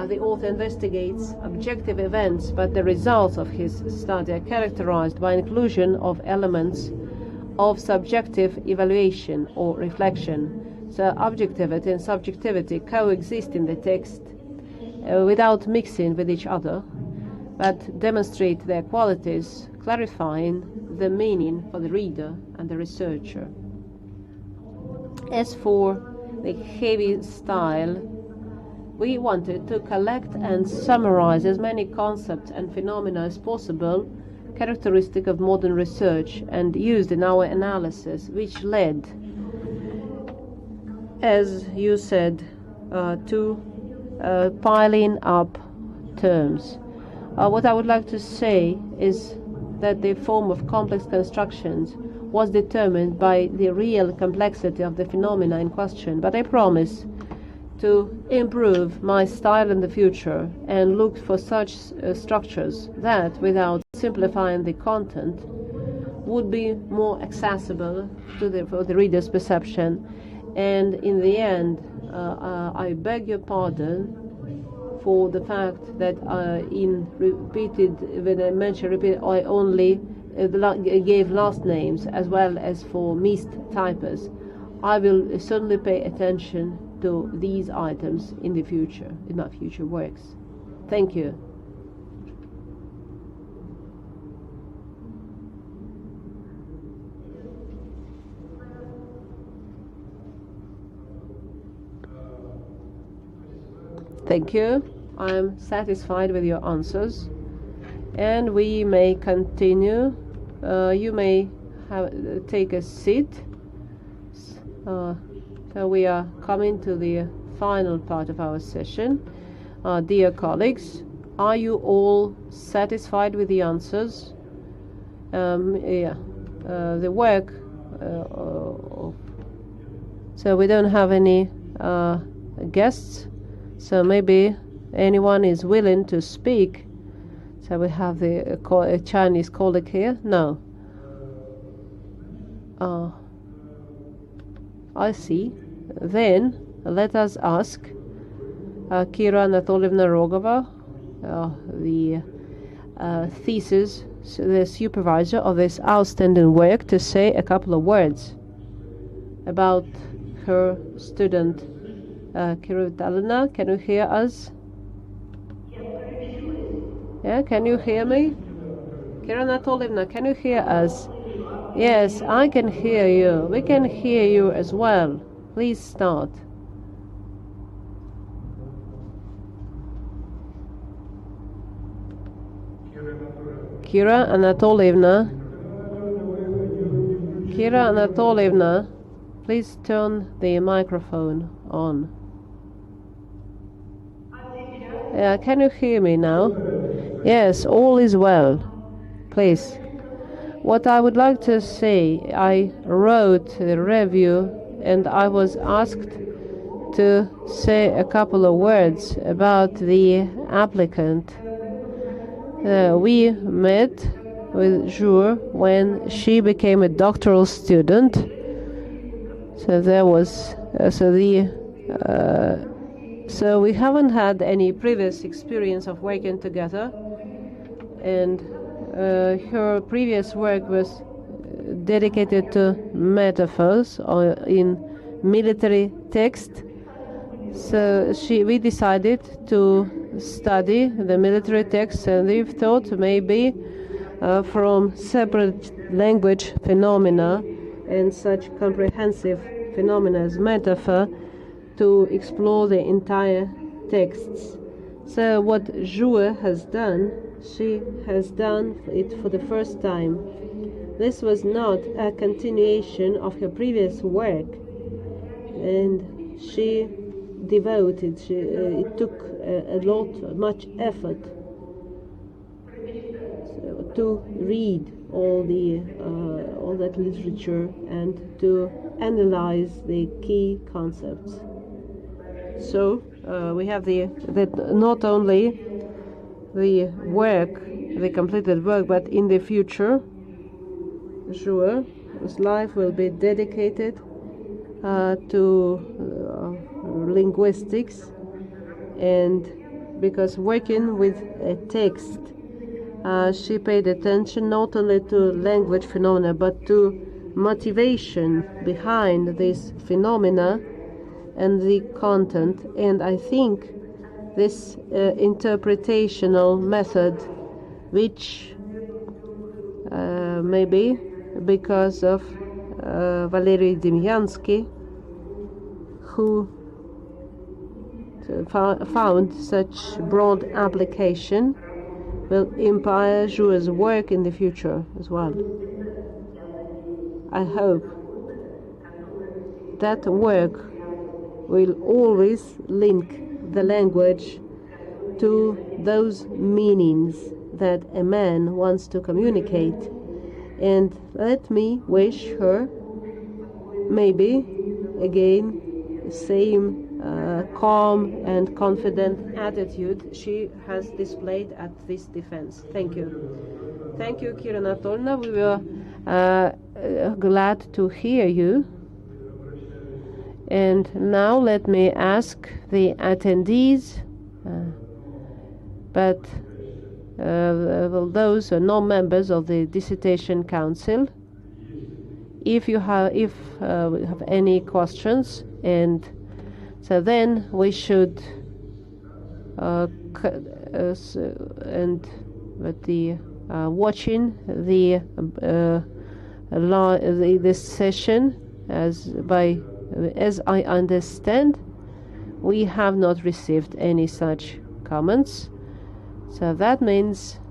the author investigates objective events, but the results of his study are characterized by inclusion of elements of subjective evaluation or reflection. So objectivity and subjectivity coexist in the text without mixing with each other, but demonstrate their qualities, clarifying the meaning for the reader and the researcher. As for the heavy style, we wanted to collect and summarize as many concepts and phenomena as possible, characteristic of modern research, and used in our analysis, which led, as you said, to piling up terms. What I would like to say is that the form of complex constructions was determined by the real complexity of the phenomena in question, but I promise to improve my style in the future and look for such structures that, without simplifying the content, would be more accessible for the reader's perception. And in the end, I beg your pardon for the fact that when I mention repeat, I only gave last names as well as for missed typos. I will certainly pay attention to these items in the future, in my future works. Thank you. Thank you. I am satisfied with your answers, and we may continue. You may take a seat. So we are coming to the final part of our session. Dear colleagues, are you all satisfied with the answers? The work. So we don't have any guests. So maybe anyone is willing to speak. So we have the Chinese colleague here. No. I see. Then let us ask Kira Anatolievna Rogova, the thesis, the supervisor of this outstanding work, to say a couple of words about her student. Kira Vitalyevna, can you hear us? Yeah, can you hear me? Kira Anatolievna, can you hear us? Yes, I can hear you. We can hear you as well. Please start. Kira Anatolievna. Kira Anatolievna, please turn the microphone on. Can you hear me now? Yes, all is well. Please. What I would like to say, I wrote the review and I was asked to say a couple of words about the applicant. We met with Ruye when she became a doctoral student. So there was so we haven't had any previous experience of working together, and her previous work was dedicated to metaphors in military text. So we decided to study the military text, and we thought maybe from separate language phenomena and such comprehensive phenomena as metaphor to explore the entire texts. So what Ruye has done, she has done it for the first time. This was not a continuation of her previous work, and she devoted, it took much effort to read all that literature and to analyze the key concepts. So we have that not only the work, the completed work, but in the future, Ruye's life will be dedicated to linguistics, and because working with a text, she paid attention not only to language phenomena but to motivation behind these phenomena and the content. And I think this interpretational method, which maybe because of Valery Demyansky, who found such broad application, will inspire Ruye's work in the future as well. I hope that work will always link the language to those meanings that a man wants to communicate. And let me wish her maybe again the same calm and confident attitude she has displayed at this defense. Thank you. Thank you, Kira Anatolievna. We were glad to hear you. And now let me ask the attendees, but those are non-members of the Dissertation Council, if you have any questions, and so then we should watching this session, as I understand, we have not received any such comments. So that means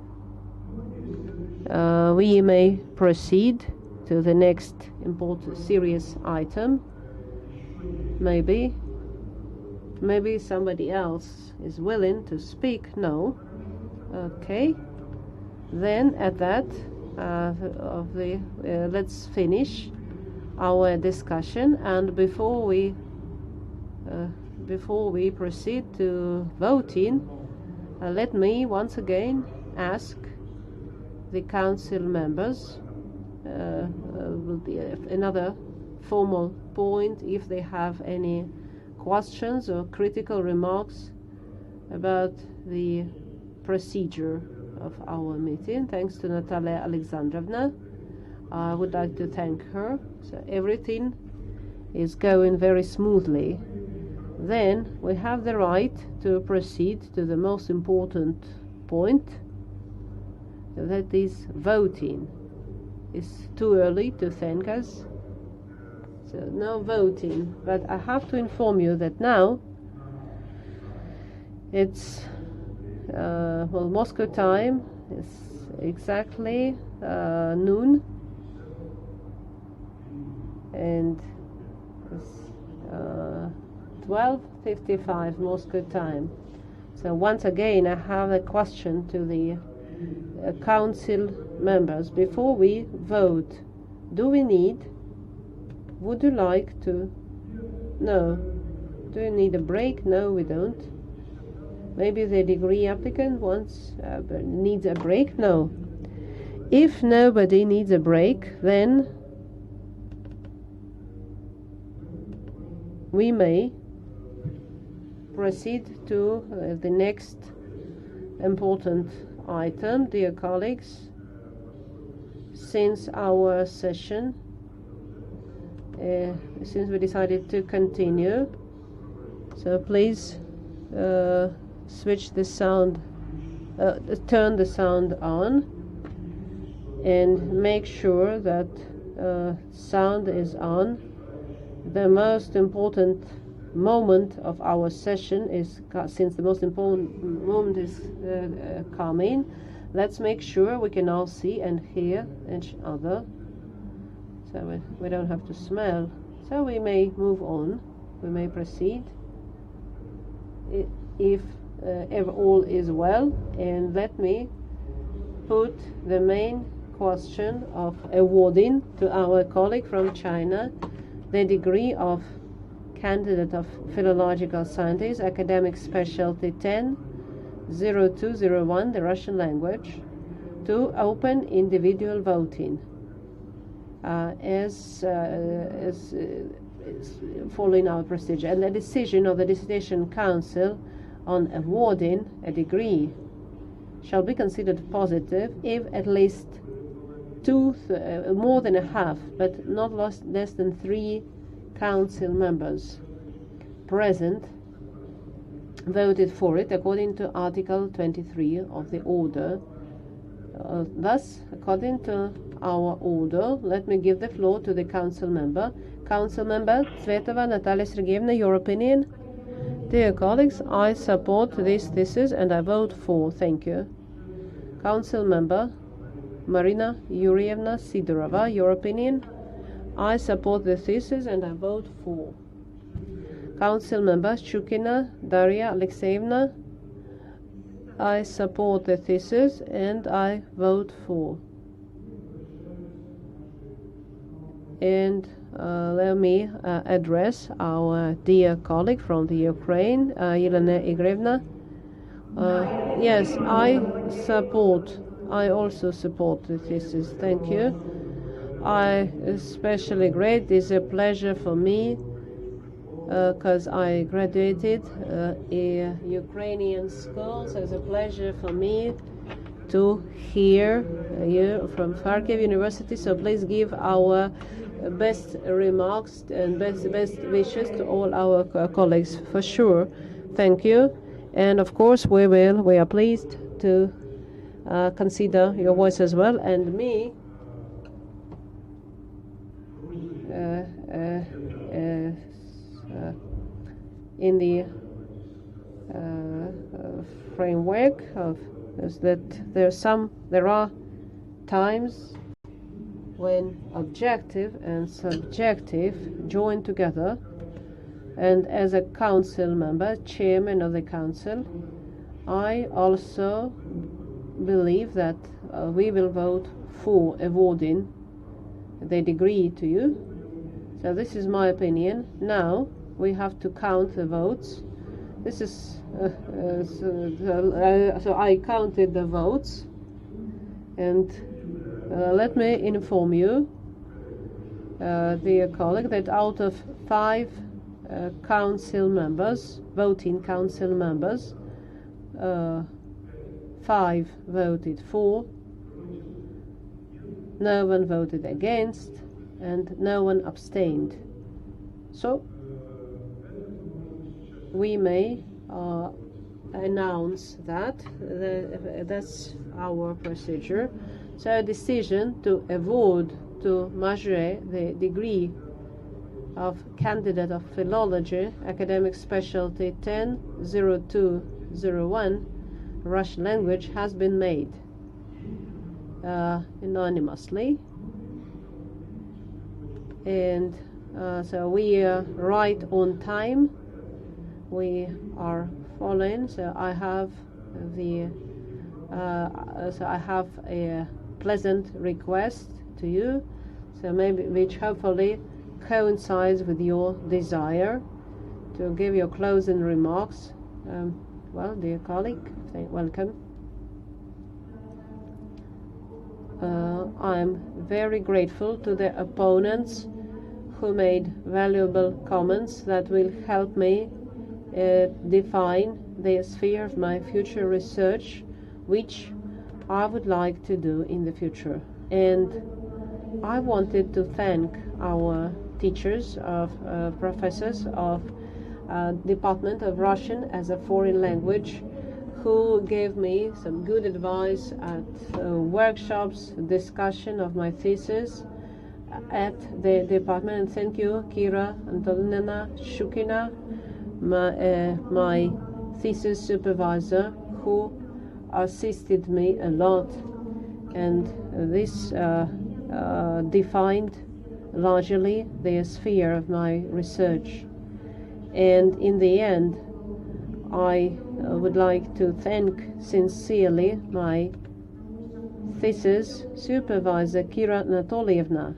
we may proceed to the next important serious item. Maybe somebody else is willing to speak. No. Okay. Then at that let's finish our discussion, and before we proceed to voting, let me once again ask the council members, will be another formal point, if they have any questions or critical remarks about the procedure of our meeting. Thanks to Natalia Alexandrovna. I would like to thank her. So everything is going very smoothly. Then we have the right to proceed to the most important point, that is voting. It's too early to thank us, so no voting. But I have to inform you that now it's Moscow time is exactly noon, and it's 12:55 Moscow time. So once again, I have a question to the council members before we vote. Would you like to? No. Do you need a break? No, we don't. Maybe the degree applicant needs a break? No. If nobody needs a break, then we may proceed to the next important item, dear colleagues. Since our session, since we decided to continue, so please switch the sound, turn the sound on, and make sure that sound is on. The most important moment of our session is, since the most important moment is coming, let's make sure we can all see and hear each other, so we don't have to smell. So we may move on, we may proceed if all is well. And let me put the main question of awarding to our colleague from China the degree of Candidate of Philological Sciences, Academic Specialty 10-0201, the Russian language, to open individual voting as following our procedure. And the decision of the Dissertation Council on awarding a degree shall be considered positive if at least more than a half, but not less than 3 council members present voted for it, according to Article 23 of the order. Thus, according to our order, let me give the floor to the council member. Council member Tsvetova Natalia Sergeyevna, your opinion? Dear colleagues, I support this thesis and I vote for. Thank you. Council member Marina Yurievna Sidorova, your opinion? I support the thesis and I vote for. Council member Shukina Daria Alexeyevna, I support the thesis and I vote for. And let me address our dear colleague from the Ukraine, Yelena Igorevna. Yes, I also support the thesis. Thank you. I especially great. It's a pleasure for me because I graduated in Ukrainian school, so it's a pleasure for me to hear you from Kharkiv University, so please give our best remarks and best wishes to all our colleagues, for sure. Thank you. And of course we are pleased to consider your voice as well, and me in the framework of is that there are times when objective and subjective join together, and as a council member, chairman of the council, I also believe that we will vote for awarding the degree to you. So this is my opinion. Now we have to count the votes. This is so I counted the votes, and let me inform you, dear colleague, that out of 5 council members, voting council members, 5 voted for, no one voted against, and no one abstained. So we may announce that that's our procedure. So a decision to award to Memoirs the degree of candidate of philology, academic specialty 10-0201, Russian language, has been made anonymously, and so we are right on time. We are following. So I have a pleasant request to you, so maybe which hopefully coincides with your desire to give your closing remarks. Well, dear colleague, welcome. I'm very grateful to the opponents who made valuable comments that will help me define the sphere of my future research, which I would like to do in the future. And I wanted to thank our teachers, professors of Department of Russian as a Foreign Language, who gave me some good advice at workshops, discussion of my thesis at the department. And thank you, Kira Antonina Shukina, my thesis supervisor, who assisted me a lot, and this defined largely the sphere of my research. And in the end, I would like to thank sincerely my thesis supervisor, Kira Anatolievna.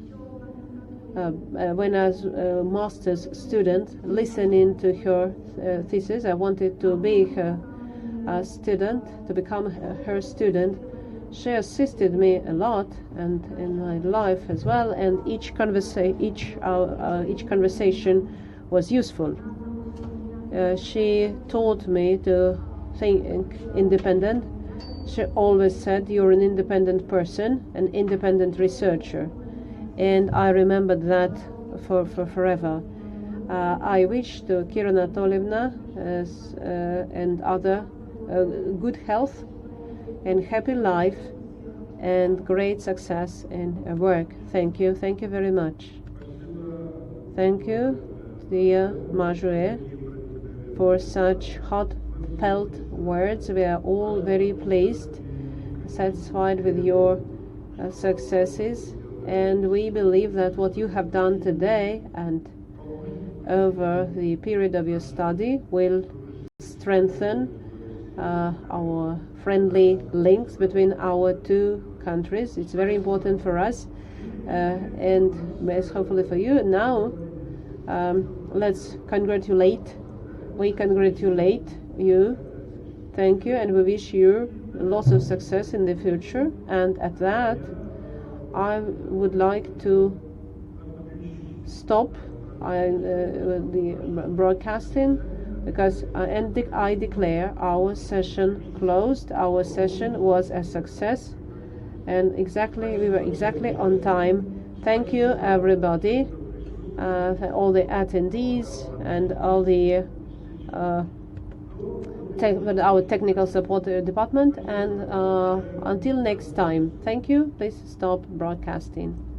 When I was a master's student, listening to her thesis, I wanted to be her student, to become her student. She assisted me a lot, and in my life as well, and each conversation was useful. She taught me to think independent. She always said, "You're an independent person, an independent researcher," and I remembered that for forever. I wish to Kira Anatolievna and other good health and happy life and great success in her work. Thank you very much. Thank you, dear Memoirs, for such heartfelt words. We are all very pleased, satisfied with your successes, and we believe that what you have done today and over the period of your study will strengthen our friendly links between our two countries. It's very important for us, and hopefully for you. Now, let's congratulate. We congratulate you. Thank you, and we wish you lots of success in the future. And at that, I would like to stop the broadcasting because I declare our session closed. Our session was a success, and we were exactly on time. Thank you, everybody, all the attendees and all the our technical support department. And until next time, thank you. Please stop broadcasting.